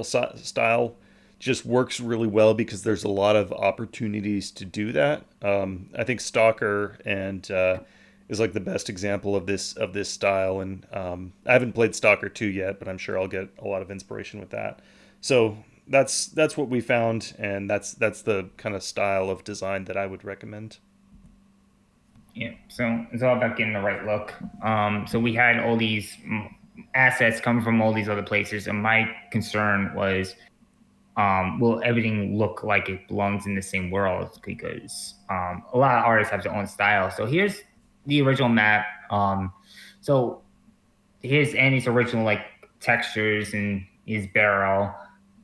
style just works really well because there's a lot of opportunities to do that. I think Stalker and is like the best example of this style, and I haven't played Stalker 2 yet, but I'm sure I'll get a lot of inspiration with that. So that's what we found, and that's the kind of style of design that I would recommend. Yeah, so it's all about getting the right look. So we had all these assets coming from all these other places, and my concern was, will everything look like it belongs in the same world? Because a lot of artists have their own style. So here's the original map. So here's Andy's original like textures and his barrel,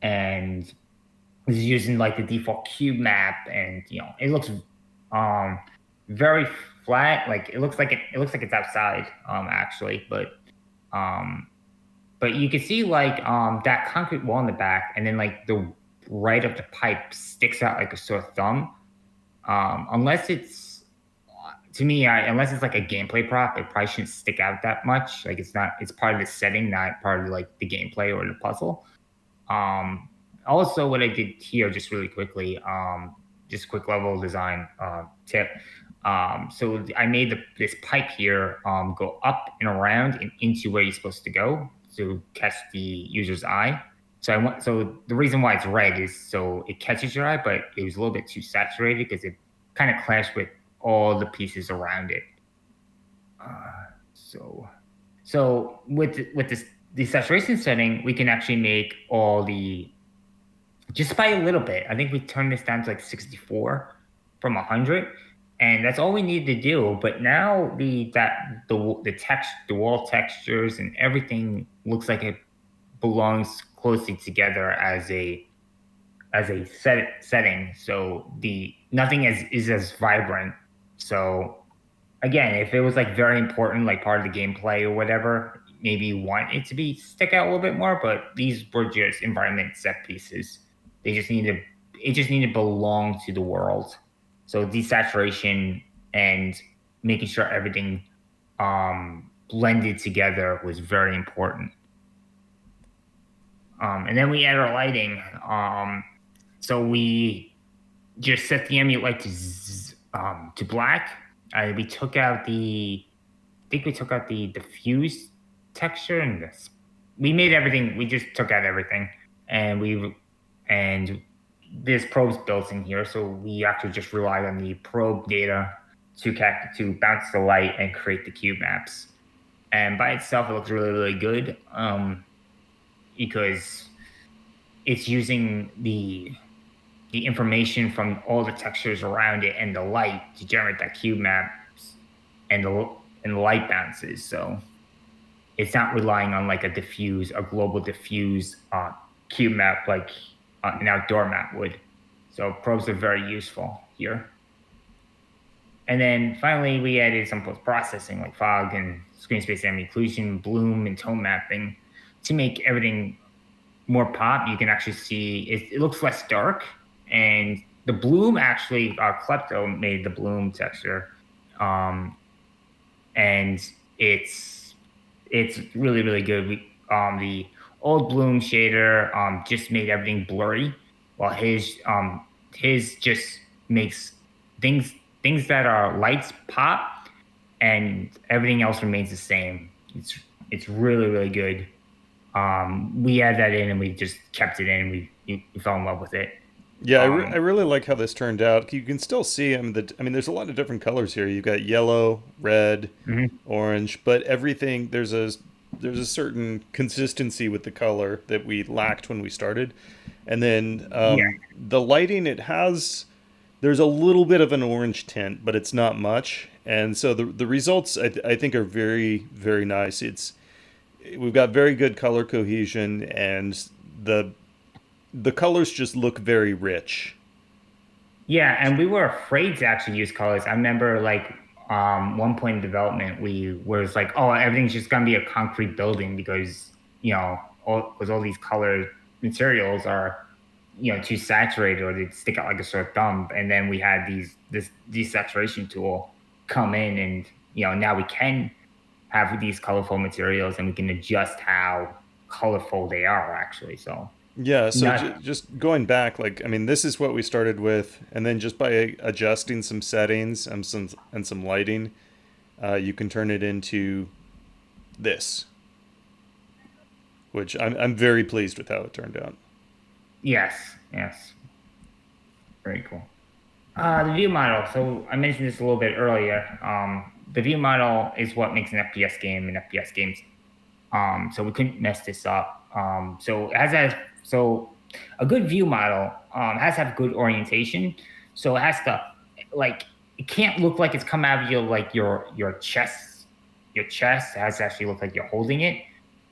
and he's using like the default cube map, and it looks very flat. Like it looks like it's outside actually, but you can see like that concrete wall in the back, and then like the right of the pipe sticks out like a sore thumb. Unless it's unless it's like a gameplay prop, it probably shouldn't stick out that much. Like it's part of the setting, not part of like the gameplay or the puzzle. Also, what I did here, just really quickly, just quick level design tip. So I made this pipe here go up and around and into where you're supposed to go to catch the user's eye. So the reason why it's red is so it catches your eye, but it was a little bit too saturated because it kind of clashed with all the pieces around it. So with the saturation setting, we can actually make all the, just by a little bit. I think we turned this down to like 64 from 100, and that's all we need to do. But now the wall textures and everything looks like it belongs closely together as a setting. So nothing is as vibrant. So again, if it was like very important, like part of the gameplay or whatever, maybe you want it to stick out a little bit more. But these were just environment set pieces. It just need to belong to the world. So desaturation and making sure everything blended together was very important. And then we add our lighting. So we just set the ambient light to black. We took out the diffuse texture, and we made everything. We just took out everything, and there's probes built in here, so we actually just relied on the probe data to bounce the light and create the cube maps. And by itself, it looks really, really good because it's using the information from all the textures around it and the light to generate that cube maps and the light bounces. So it's not relying on like a global diffuse cube map like an outdoor map would. So probes are very useful here. And then finally, we added some post-processing like fog and screen space ambient occlusion, bloom, and tone mapping to make everything more pop. You can actually see it looks less dark, and the bloom actually, Klepto made the bloom texture, um, and it's really really good. The old bloom shader just made everything blurry, while his just makes things things that are lights pop, and everything else remains the same. It's really really good. We added that in and we just kept it in. We fell in love with it. Yeah, I Um, really like how this turned out. You can still see I mean, there's a lot of different colors here. You've got yellow, red, mhm. orange, but everything there's a certain consistency with the color that we lacked when we started. And then Yeah, the lighting, there's a little bit of an orange tint, but it's not much. And so the results I think are very very nice. We've got very good color cohesion, and the the colors just look very rich. yeah, and we were afraid to actually use colors. I remember like one point in development we was like, oh, everything's just gonna be a concrete building because all these colored materials are too saturated or they stick out like a sore thumb. And then we had this desaturation tool come in, and now we can have these colorful materials and we can adjust how colorful they are actually. So Yeah, so not just going back, like I mean, this is what we started with, and then just by adjusting some settings and some lighting, you can turn it into this, which I'm very pleased with how it turned out. yes, very cool. The view model. So I mentioned this a little bit earlier. The view model is what makes an FPS game an FPS game. So we couldn't mess this up. So a good view model has to have good orientation. So it has to like it can't look like it's come out of your chest. Your chest has to actually look like you're holding it.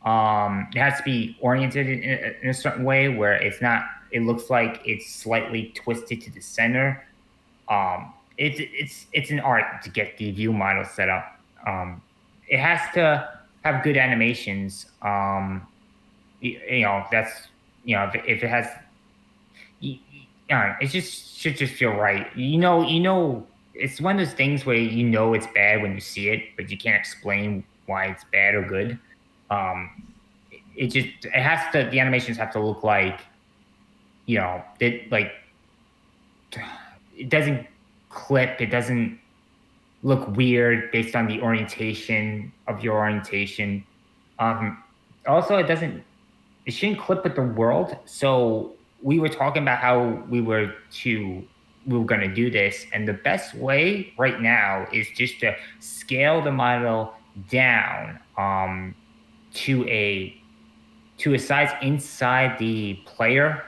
It has to be oriented in a certain way where it's not. It looks like it's slightly twisted to the center. It's an art to get the view model set up. It has to have good animations. That's if it has, it just should just feel right. It's one of those things where it's bad when you see it, but you can't explain why it's bad or good. It has to the animations have to look like it like it doesn't clip. It doesn't look weird based on the orientation of your orientation. Um, Also, it shouldn't clip with the world. So we were talking about how we were going to do this, and the best way right now is just to scale the model down to a size inside the player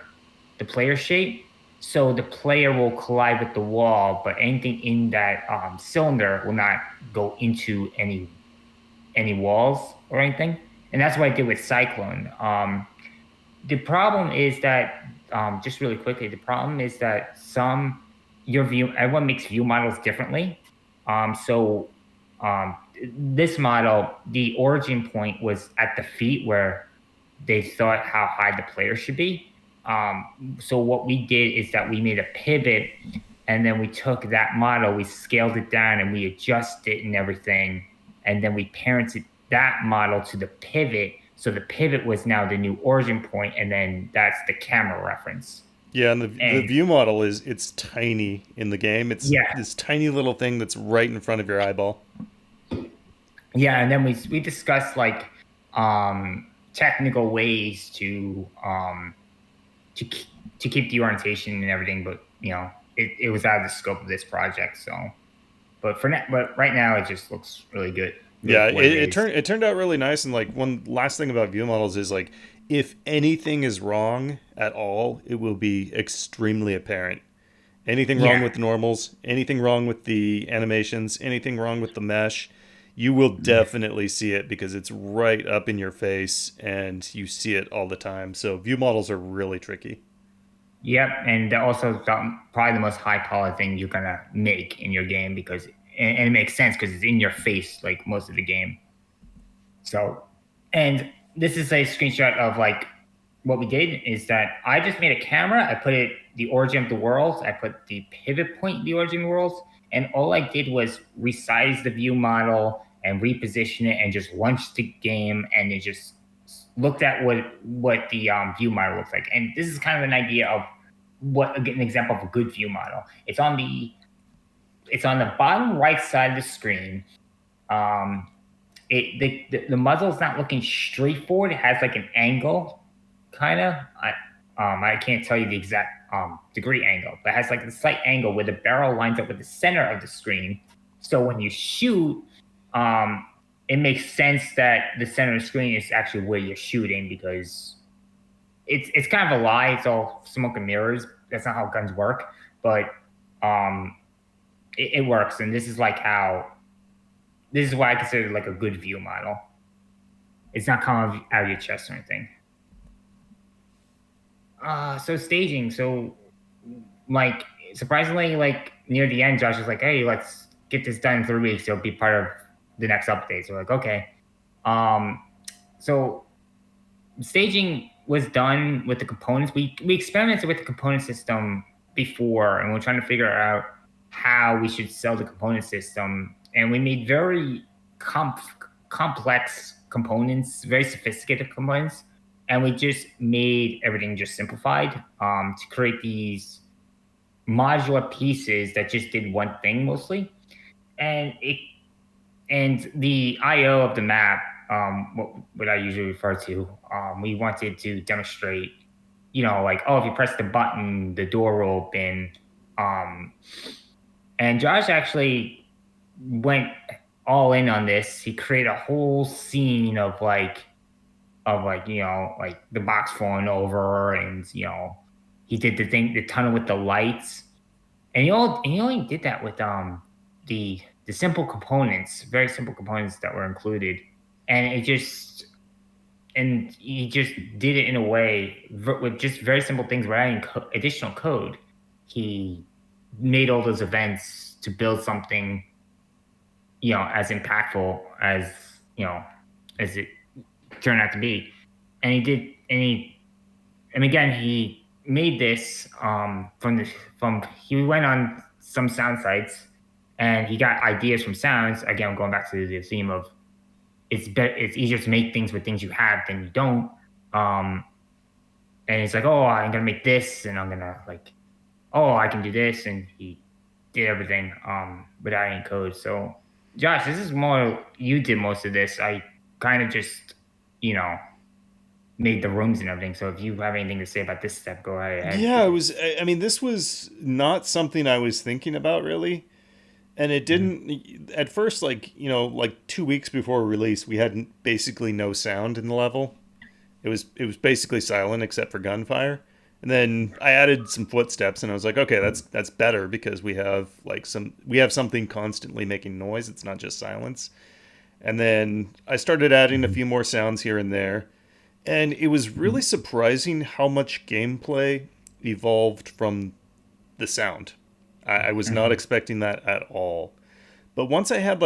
shape. So the player will collide with the wall, but anything in that cylinder will not go into any walls or anything. And that's what I did with Cyclone. The problem is that just really quickly, the problem is that everyone makes view models differently. So this model, the origin point was at the feet where they thought how high the player should be. So what we did is that we made a pivot, and then we took that model, we scaled it down, and we adjusted it and everything, and then we parented that model to the pivot. So the pivot was now the new origin point, and then that's the camera reference. Yeah, and the And view model it's tiny in the game. It's yeah, this tiny little thing that's right in front of your eyeball. yeah, and then we discussed like technical ways to to keep the orientation and everything, but it was out of the scope of this project. So, but right now it just looks really good Yeah, with what it it turned out really nice. And like one last thing about view models is like if anything is wrong at all, it will be extremely apparent. Anything wrong Yeah, with the normals, anything wrong with the animations, anything wrong with the mesh, you will definitely see it because it's right up in your face and you see it all the time. So view models are really tricky. Yep, and they're also probably the most high powered thing you're gonna make in your game because, and it makes sense because it's in your face like most of the game. So, and this is a screenshot of like what we did is that I just made a camera. I put it the origin of the worlds. I put the pivot point in the origin of the worlds, and all I did was resize the view model and reposition it, and just launched the game, and it just looked at what the view model looks like. And this is kind of an idea of what an example of a good view model. It's on the bottom right side of the screen. The muzzle's not looking straight forward. It has like an angle, kind of. I can't tell you the exact degree angle, but it has like a slight angle where the barrel lines up with the center of the screen. So when you shoot, it makes sense that the center of the screen is actually where you're shooting because it's kind of a lie. It's all smoke and mirrors. That's not how guns work, but it works. And this is why I consider it like a good view model. It's not coming out of your chest or anything. So staging. So like surprisingly, like near the end, Josh was like, "Hey, let's get this done in 3 weeks. It'll be part of the next update." So we're like, okay. So staging was done with the components. We experimented with the component system before, and we're trying to figure out how we should sell the component system. And we made very complex components, very sophisticated components, and we just made everything just simplified to create these modular pieces that just did one thing mostly. And the I/O of the map, what I usually refer to, we wanted to demonstrate, like, oh, if you press the button, the door will open. And Josh actually went all in on this. He created a whole scene of like the box falling over, and he did the tunnel with the lights, and he only did that with the simple components, very simple components that were included, and he just did it in a way with just very simple things without adding additional code. He made all those events to build something, as impactful as as it turned out to be, and again he made this he went on some sound sites and he got ideas from sounds. Again, going back to the theme of it's easier to make things with things you have than you don't. And he's like, oh, I'm gonna make this, and I'm gonna I can do this, and he did everything without any code. So, Josh, this is more you did most of this. I kind of just made the rooms and everything. So if you have anything to say about this step, go ahead. Yeah, it was. I mean, this was not something I was thinking about really, and it didn't at first. Like 2 weeks before release, we had basically no sound in the level. It was basically silent except for gunfire. And then I added some footsteps, and I was like, okay, that's better because we have something constantly making noise. It's not just silence. And then I started adding a few more sounds here and there. And it was really surprising how much gameplay evolved from the sound. I was not expecting that at all. But once I had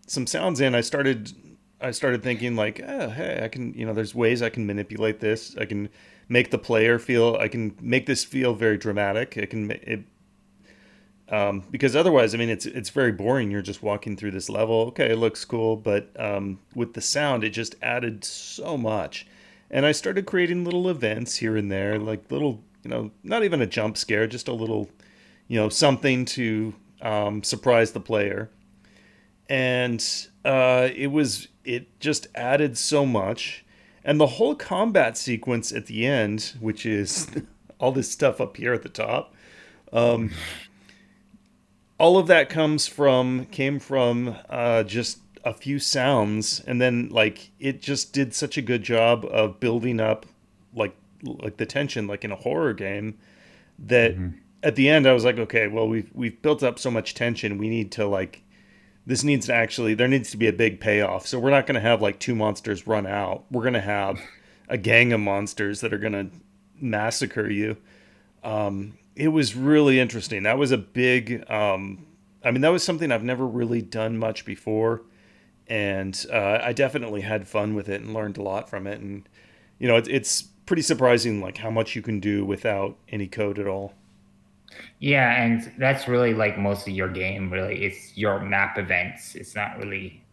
some sounds in, I started thinking oh, hey, I can, there's ways I can manipulate this. I can make the player I can make this feel very dramatic. Because otherwise, I mean, it's very boring. You're just walking through this level. Okay, it looks cool, but with the sound, it just added so much. And I started creating little events here and there, like little, not even a jump scare, just a little, something to surprise the player. And it just added so much. And the whole combat sequence at the end, which is all this stuff up here at the top, all of that came from just a few sounds, and then it just did such a good job of building up like the tension like in a horror game that at the end I was like, okay, well we've built up so much tension, we need to this needs to actually, there needs to be a big payoff. So we're not going to have like two monsters run out. We're going to have a gang of monsters that are going to massacre you. It was really interesting. That was a big, I mean, that was something I've never really done much before. And I definitely had fun with it and learned a lot from it. And, it's pretty surprising like how much you can do without any code at all. Yeah, and that's really like most of your game, really. It's your map events. It's not really,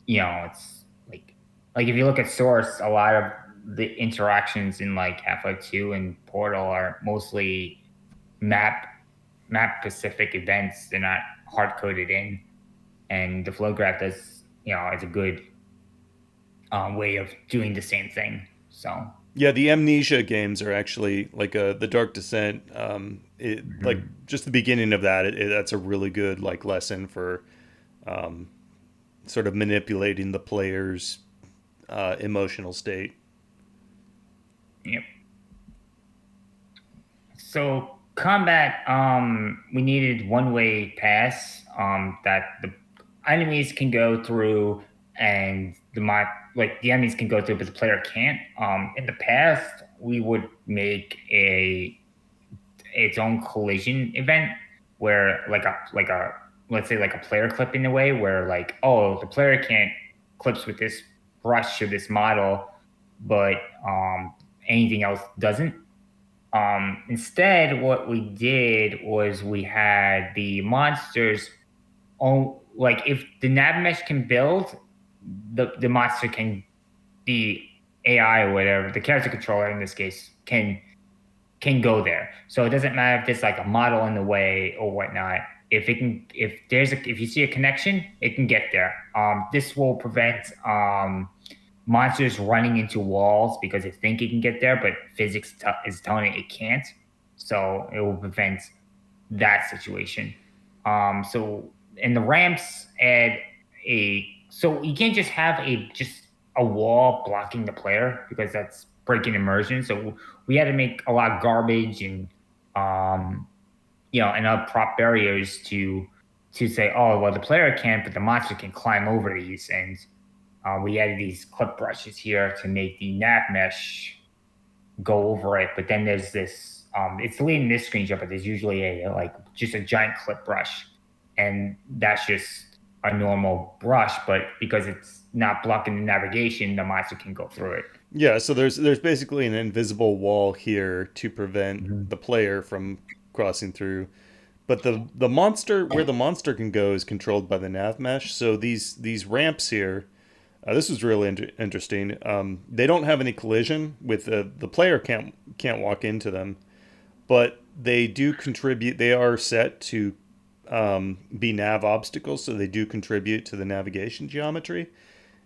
it's like if you look at Source, a lot of the interactions in like Half-Life 2 and Portal are mostly map map specific events. They're not hard coded in. And the flow graph does, is a good way of doing the same thing. So Yeah, the Amnesia games are actually like the Dark Descent. Like mhm. just the beginning of that, that's a really good like lesson for sort of manipulating the player's emotional state. Yep. So combat, we needed one-way pass that the enemies can go through, and the enemies can go through, but the player can't. In the past, we would make its own collision event where like a let's say like a player clip in a way where like, oh, the player can't clips with this brush or this model, but anything else doesn't. Instead, what we did was we had the monsters on, like, if the nav mesh can build, the monster can be AI or whatever. The character controller in this case can go there. So it doesn't matter if there's like a model in the way or whatnot. If you see a connection, it can get there. This will prevent monsters running into walls because they think it can get there, but physics is telling it can't. So it will prevent that situation. So and the ramps add so you can't just have a wall blocking the player because that's breaking immersion. So we had to make a lot of garbage um and other prop barriers to say, oh well, the player can't, but the monster can climb over these. And we added these clip brushes here to make the nav mesh go over it. But then there's this, it's deleting this screenshot, but there's usually just a giant clip brush. And that's just a normal brush, but because it's not blocking the navigation, the monster can go through it. Yeah, so there's basically an invisible wall here to prevent Mhm. the player from crossing through. But the monster where the monster can go is controlled by the nav mesh. So these ramps here, this was really interesting. They don't have any collision with the player can't walk into them, but they do contribute. They are set to be nav obstacles, so they do contribute to the navigation geometry.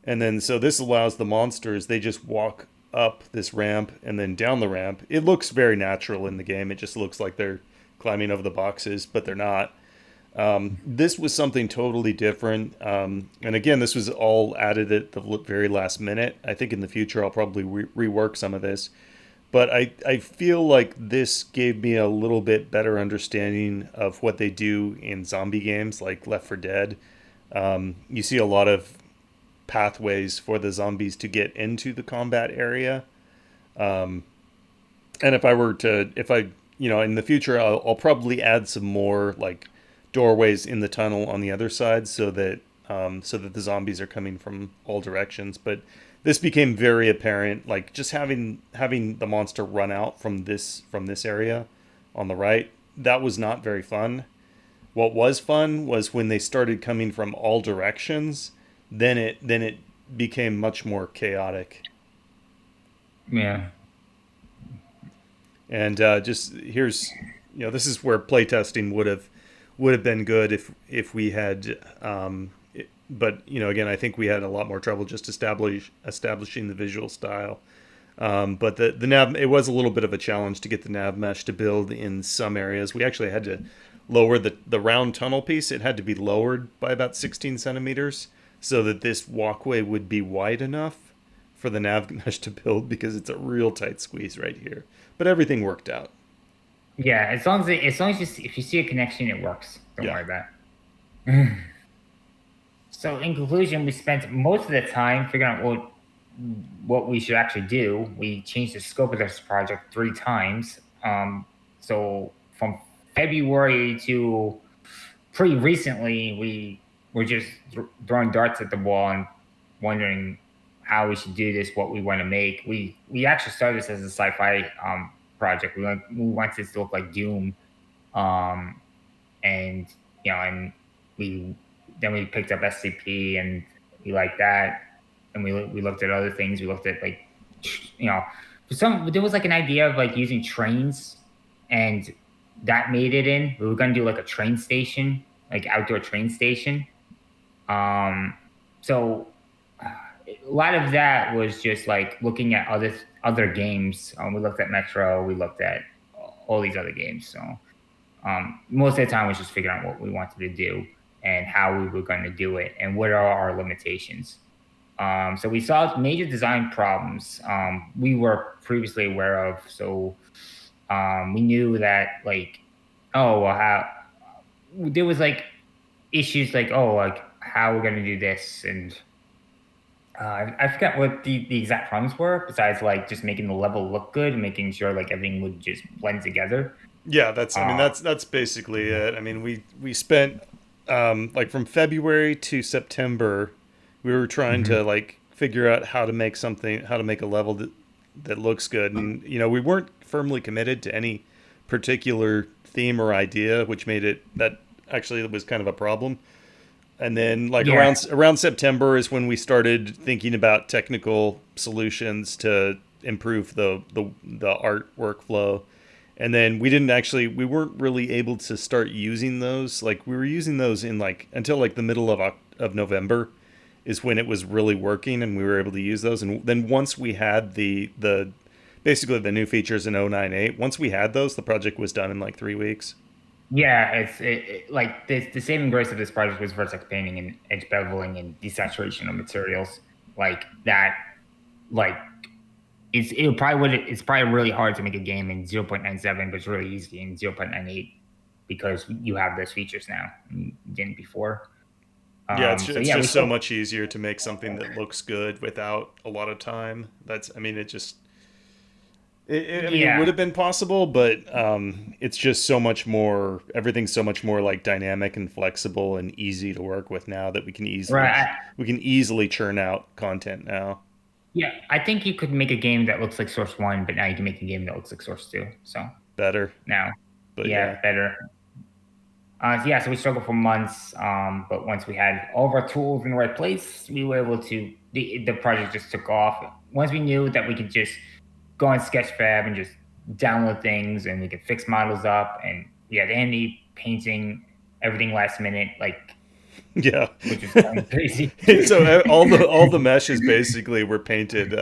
And then so this allows the monsters, they just walk up this ramp and then down the ramp. It looks very natural in the game. It just looks like they're climbing over the boxes, but they're not. This was something totally different. And again, this was all added at the very last minute. I think in the future I'll probably rework some of this. But I feel like this gave me a little bit better understanding of what they do in zombie games like Left 4 Dead. You see a lot of pathways for the zombies to get into the combat area. And if I, in the future, I'll probably add some more like doorways in the tunnel on the other side so that the zombies are coming from all directions. But this became very apparent, like just having the monster run out from this area on the right. That was not very fun. What was fun was when they started coming from all directions. Then it became much more chaotic. Yeah. And just here's, this is where playtesting would have been good if we had. But again, I think we had a lot more trouble just establishing the visual style. But the nav, it was a little bit of a challenge to get the nav mesh to build in some areas. We actually had to lower the round tunnel piece. It had to be lowered by about 16 centimeters so that this walkway would be wide enough for the nav mesh to build because it's a real tight squeeze right here. But everything worked out. Yeah, as long as if you see a connection, it works. Don't Yeah. worry about it. So in conclusion, we spent most of the time figuring out what we should actually do. We changed the scope of this project 3 times. So from February to pretty recently, we were just throwing darts at the wall and wondering how we should do this, what we want to make. We actually started this as a sci-fi project. We want this to look like Doom, um, and and we we picked up SCP and we liked that, and we looked at other things. We looked at like there was like an idea of like using trains, and that made it in. We were gonna do like a train station, like outdoor train station. So a lot of that was just like looking at other games. We looked at Metro. We looked at all these other games. So most of the time was just figuring out what we wanted to do and how we were going to do it and what are our limitations. So we solved major design problems we were previously aware of. So we knew that like, oh, well, how there was like issues like, oh, like how we're going to do this. And I forgot what the exact problems were besides like just making the level look good and making sure like everything would just blend together. Yeah, that's basically it. I mean, we spent like from February to September, we were trying to like figure out how to make a level that looks good, and we weren't firmly committed to any particular theme or idea, which made it that actually was kind of a problem. And then like around September is when we started thinking about technical solutions to improve the art workflow. And then we weren't really able to start using those. Like we were using those in like until like the middle of November is when it was really working and we were able to use those. And then once we had the basically the new features in 098, once we had those, the project was done in like 3 weeks. Yeah, like the saving grace of this project was vertex painting and edge beveling and desaturation of materials like that. Like it's probably really hard to make a game in 0.97, but it's really easy in 0.98 because you have those features now and you didn't before. Yeah, it's just so much easier to make something that looks good without a lot of time. It would have been possible, but it's just so much more. Everything's so much more like dynamic and flexible and easy to work with now that we can easily churn out content now. Yeah, I think you could make a game that looks like Source 1, but now you can make a game that looks like Source 2. So better now, but better. So we struggled for months, but once we had all of our tools in the right place, we were able to. The project just took off. Once we knew that we could just go on Sketchfab and just download things, and we could fix models up, and we had Andy painting everything last minute, like yeah, which is kind of crazy. So all the meshes basically were painted.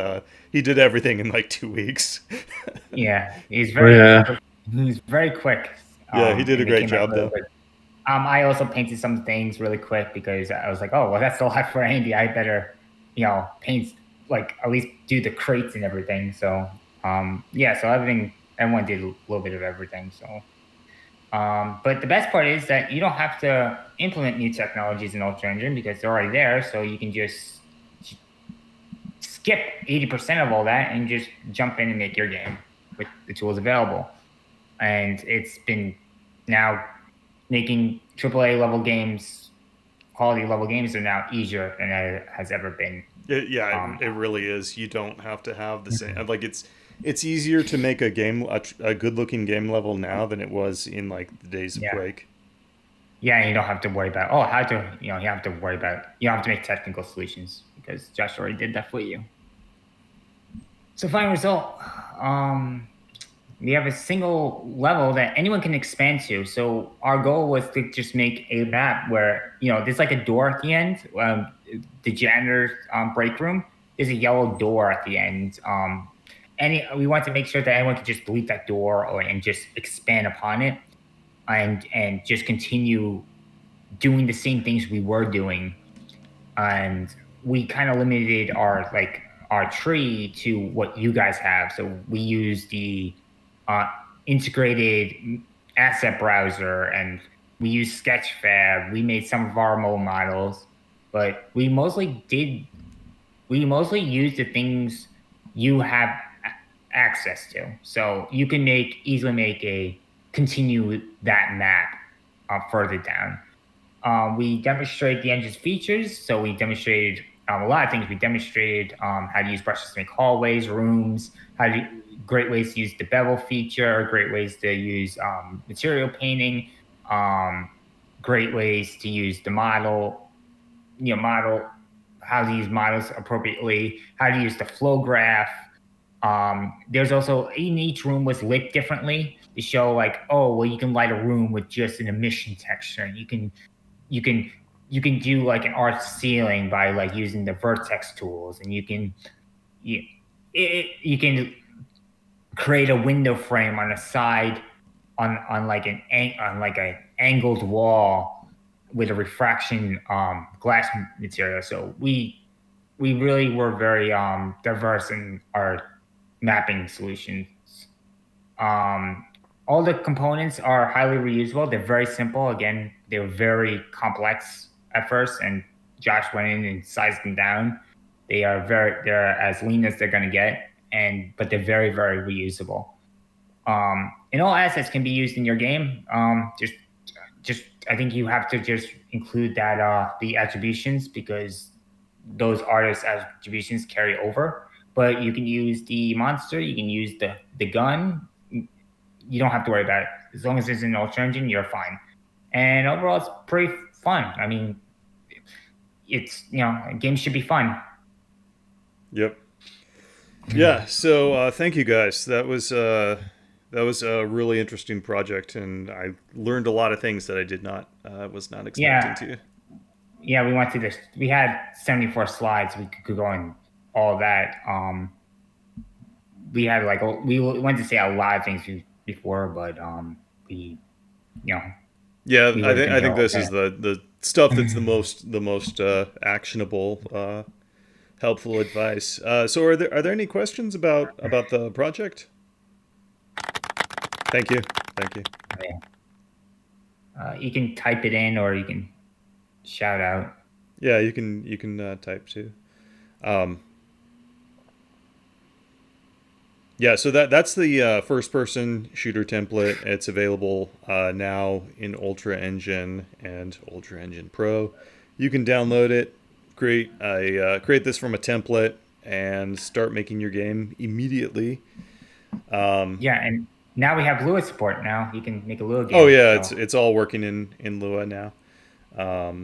He did everything in like 2 weeks. Yeah, he's very quick. Yeah, he did a great job though. I also painted some things really quick because I was like, oh, well, that's a lot for Andy. I better, paint, like at least do the crates and everything. So, so everyone did a little bit of everything. So, but the best part is that you don't have to implement new technologies in Ultra Engine because they're already there. So you can just skip 80% of all that and just jump in and make your game with the tools available. And it's been now making AAA level games, quality level games are now easier than it has ever been. It really is. You don't have to have the same. Like it's easier to make a game, a good looking game level now than it was in like the days of Quake. Yeah, and you don't have to worry about you don't have to make technical solutions because Josh already did that for you. So final result. We have a single level that anyone can expand to. So our goal was to just make a map where, there's like a door at the end. The janitor's break room, there's a yellow door at the end. We want to make sure that anyone can just delete that door and just expand upon it and just continue doing the same things we were doing. And we kind of limited our tree to what you guys have. So we use the integrated asset browser, and we use Sketchfab. We made some of our mobile models, but we mostly use the things you have access to. So you can continue that map further down. We demonstrate the engine's features. So we demonstrated a lot of things. We demonstrated how to use brushes to make hallways, rooms, great ways to use the bevel feature, great ways to use material painting, um, great ways to use the model, how to use models appropriately, how to use the flow graph. There's also in each room was lit differently to show like, oh, well, you can light a room with just an emission texture. You can you can do like an art ceiling by like using the Vertex tools, and you can create a window frame on a side on like an angled wall with a refraction glass material. So we really were very diverse in our mapping solutions. Um, all the components are highly reusable. They're very simple. Again, they were very complex at first, and Josh went in and sized them down. They're as lean as they're going to get, but they're very, very reusable. And all assets can be used in your game. Just I think you have to just include that the attributions, because those artist attributions carry over. But you can use the monster, you can use the gun. You don't have to worry about it. As long as it's an Ultra engine, you're fine. And overall, it's pretty fun. I mean, games should be fun. Yep. Yeah. So thank you guys. That was a really interesting project, and I learned a lot of things that I was not expecting to. Yeah, we went through this. We had 74 slides. We could go on all that. We had we went to say a lot of things before, but we, Yeah, I think this is the stuff that's the most actionable, helpful advice. So are there any questions about the project? Thank you. You can type it in, or you can shout out. Yeah, you can type too. Yeah, so that's the first-person shooter template. It's available now in Ultra Engine and Ultra Engine Pro. You can download it, create this from a template, and start making your game immediately. Yeah, and now we have Lua support. Now you can make a Lua game. Oh yeah, so. It's all working in Lua now. I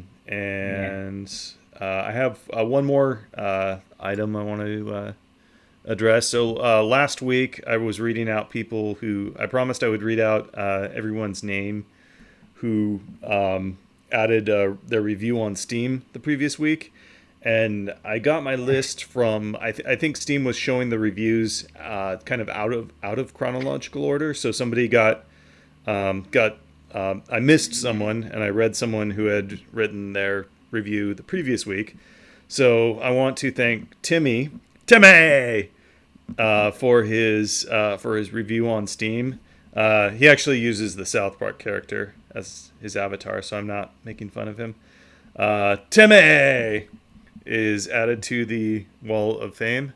have one more item I want to address. So last week I was reading out people who I promised I would read out everyone's name who added their review on Steam the previous week, and I got my list from I think Steam was showing the reviews kind of out of chronological order. So somebody I missed someone, and I read someone who had written their review the previous week. So I want to thank Timmy for his review on Steam. He actually uses the South Park character as his avatar, so I'm not making fun of him. Timmy is added to the Wall of Fame.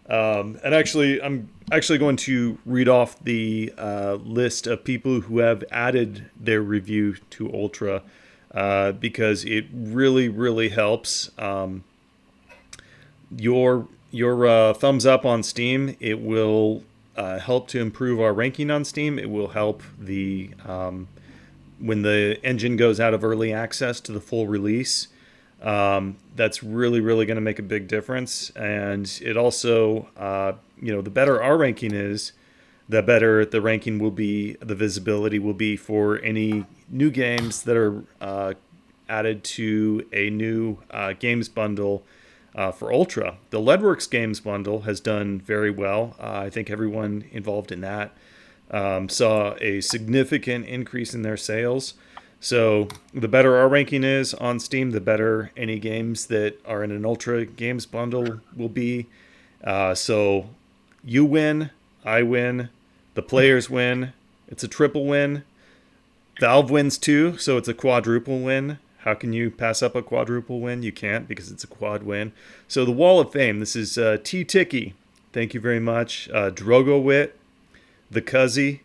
And actually, I'm actually going to read off the list of people who have added their review to Ultra because it really, really helps. Your thumbs up on Steam, it will help to improve our ranking on Steam. It will help when the engine goes out of early access to the full release. That's really, really going to make a big difference. And it also, the better our ranking is, the better the ranking will be, the visibility will be for any new games that are added to a new games bundle for Ultra. The Leadworks games bundle has done very well. I think everyone involved in that saw a significant increase in their sales. So the better our ranking is on Steam, the better any games that are in an Ultra games bundle will be. So you win, I win, the players win. It's a triple win. Valve wins too, so it's a quadruple win. How can you pass up a quadruple win? You can't, because it's a quad win. So the Wall of Fame. This is T Ticky. Thank you very much. Drogowit, The Cuzzy,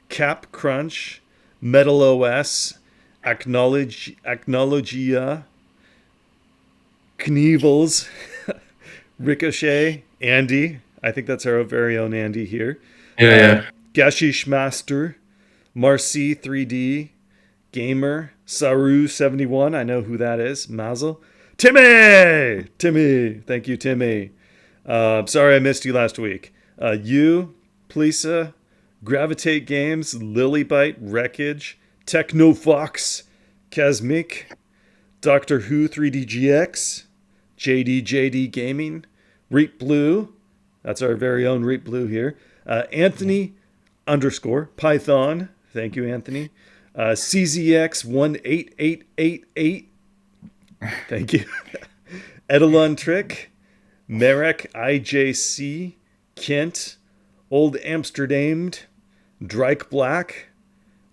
Cap Crunch, Metal OS, Acknowledgia, Knievels, Ricochet, Andy. I think that's our very own Andy here. Yeah. Gashish Master, Marcy 3D, Gamer, Saru71. I know who that is. Mazel. Timmy! Thank you, Timmy. Sorry I missed you last week. You, Plisa, Gravitate Games, Lilybite, Wreckage, Technofox, Kazmik, Doctor Who 3DGX, JD Gaming, Reap Blue. That's our very own Reap Blue here. Anthony _ Python. Thank you, Anthony. CZX18888. Thank you. Edelon Trick, Merrick IJC, Kent, Old Amsterdam, Drake Black,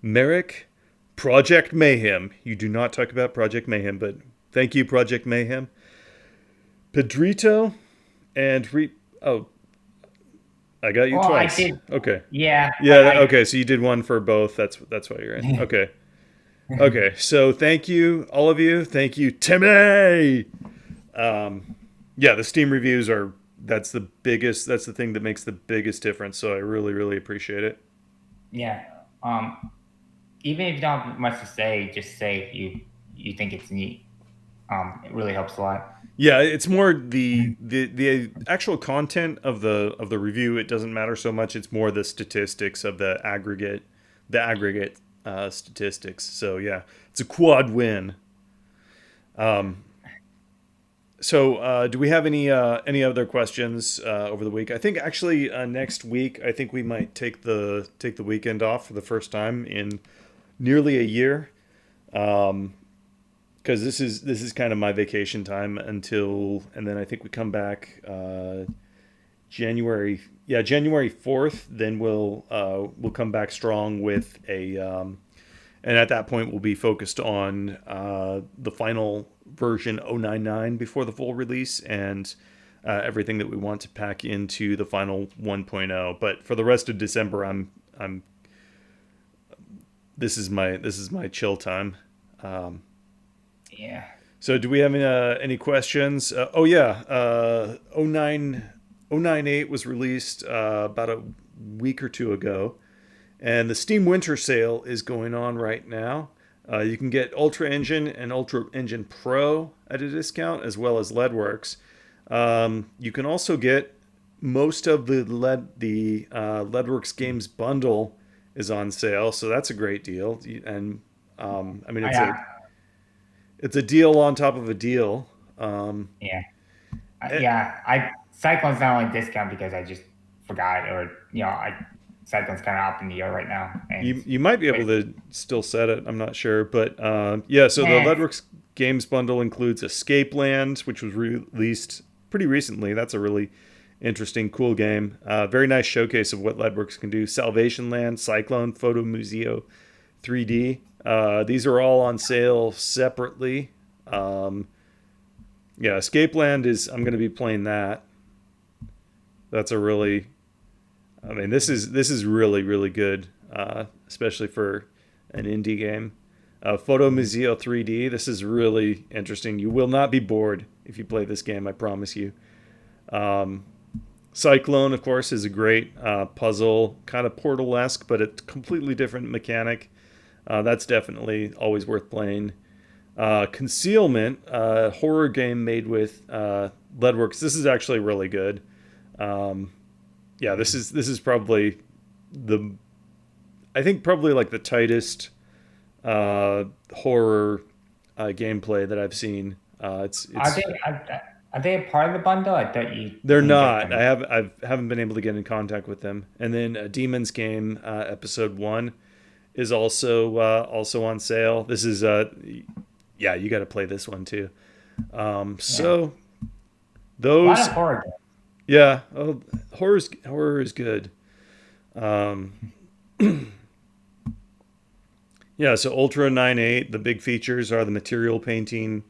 Merrick, Project Mayhem. You do not talk about Project Mayhem, but thank you, Project Mayhem. Pedrito and I got you twice. I did. Okay. Yeah. Okay. So you did one for both. That's why you're in. Okay. Okay. So thank you, all of you. Thank you, Timmy. The Steam reviews that's the thing that makes the biggest difference. So I really, really appreciate it. Yeah. Even if you don't have much to say, just say you think it's neat. It really helps a lot. Yeah, it's more the actual content of the review. It doesn't matter so much. It's more the statistics of the aggregate statistics. So yeah, it's a quad win. So do we have any other questions over the week? I think actually next week I think we might take the weekend off for the first time in nearly a year. Because this is kind of my vacation time and then I think we come back January 4th. Then we'll come back strong with and at that point we'll be focused on the final version 099 before the full release and everything that we want to pack into the final 1.0. But for the rest of December, this is my chill time. Yeah. So do we have any questions? 098 was released about a week or two ago. And the Steam Winter Sale is going on right now. You can get Ultra Engine and Ultra Engine Pro at a discount, as well as LEDWorks. You can also get most of the LEDWorks games bundle is on sale, so that's a great deal. And it's a deal on top of a deal. Cyclone's not only discount because I just forgot, or Cyclone's kind of up in the air right now. And you might be able to still set it. I'm not sure, but so the LEDWorks games bundle includes Escape Land, which was released pretty recently. That's a really interesting, cool game. Very nice showcase of what LEDWorks can do. Salvation Land, Cyclone, Photo Museo 3D. These are all on sale separately. Escape Land I'm going to be playing that. That's this is really, really good, especially for an indie game. Photo Museo 3D. This is really interesting. You will not be bored if you play this game, I promise you. Cyclone, of course, is a great puzzle, kind of Portal-esque, but a completely different mechanic. That's definitely always worth playing. Concealment, horror game made with LEDWorks. This is actually really good. This is probably probably like the tightest horror gameplay that I've seen. Are they a part of the bundle? I thought they're not. I haven't been able to get in contact with them. And then Demon's Game episode 1 is also on sale. This is you got to play this one too. So those a lot of horror games. Yeah, horror is good. Yeah, so Ultra 9.8, the big features are the material painting,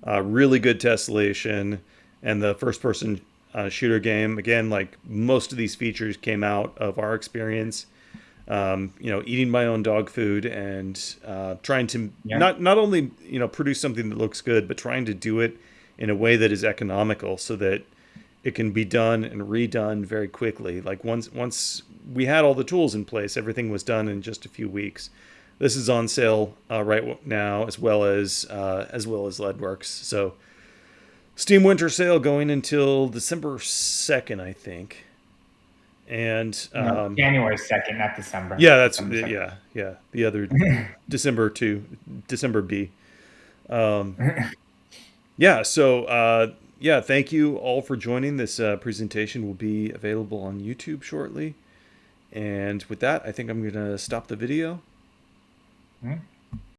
really good tessellation, and the first person shooter game. Again, like most of these features came out of our experience, eating my own dog food and trying to Yeah. not only, produce something that looks good, but trying to do it in a way that is economical so that it can be done and redone very quickly. Like once we had all the tools in place, everything was done in just a few weeks. This is on sale right now, as well as Leadworks. So Steam Winter Sale going until December 2nd, I think. And No, January 2nd, not December. yeah, that's December 2nd. yeah. The other December to December B. Um, yeah. So yeah, thank you all for joining. This presentation will be available on YouTube shortly. And with that, I think I'm going to stop the video. Mhm.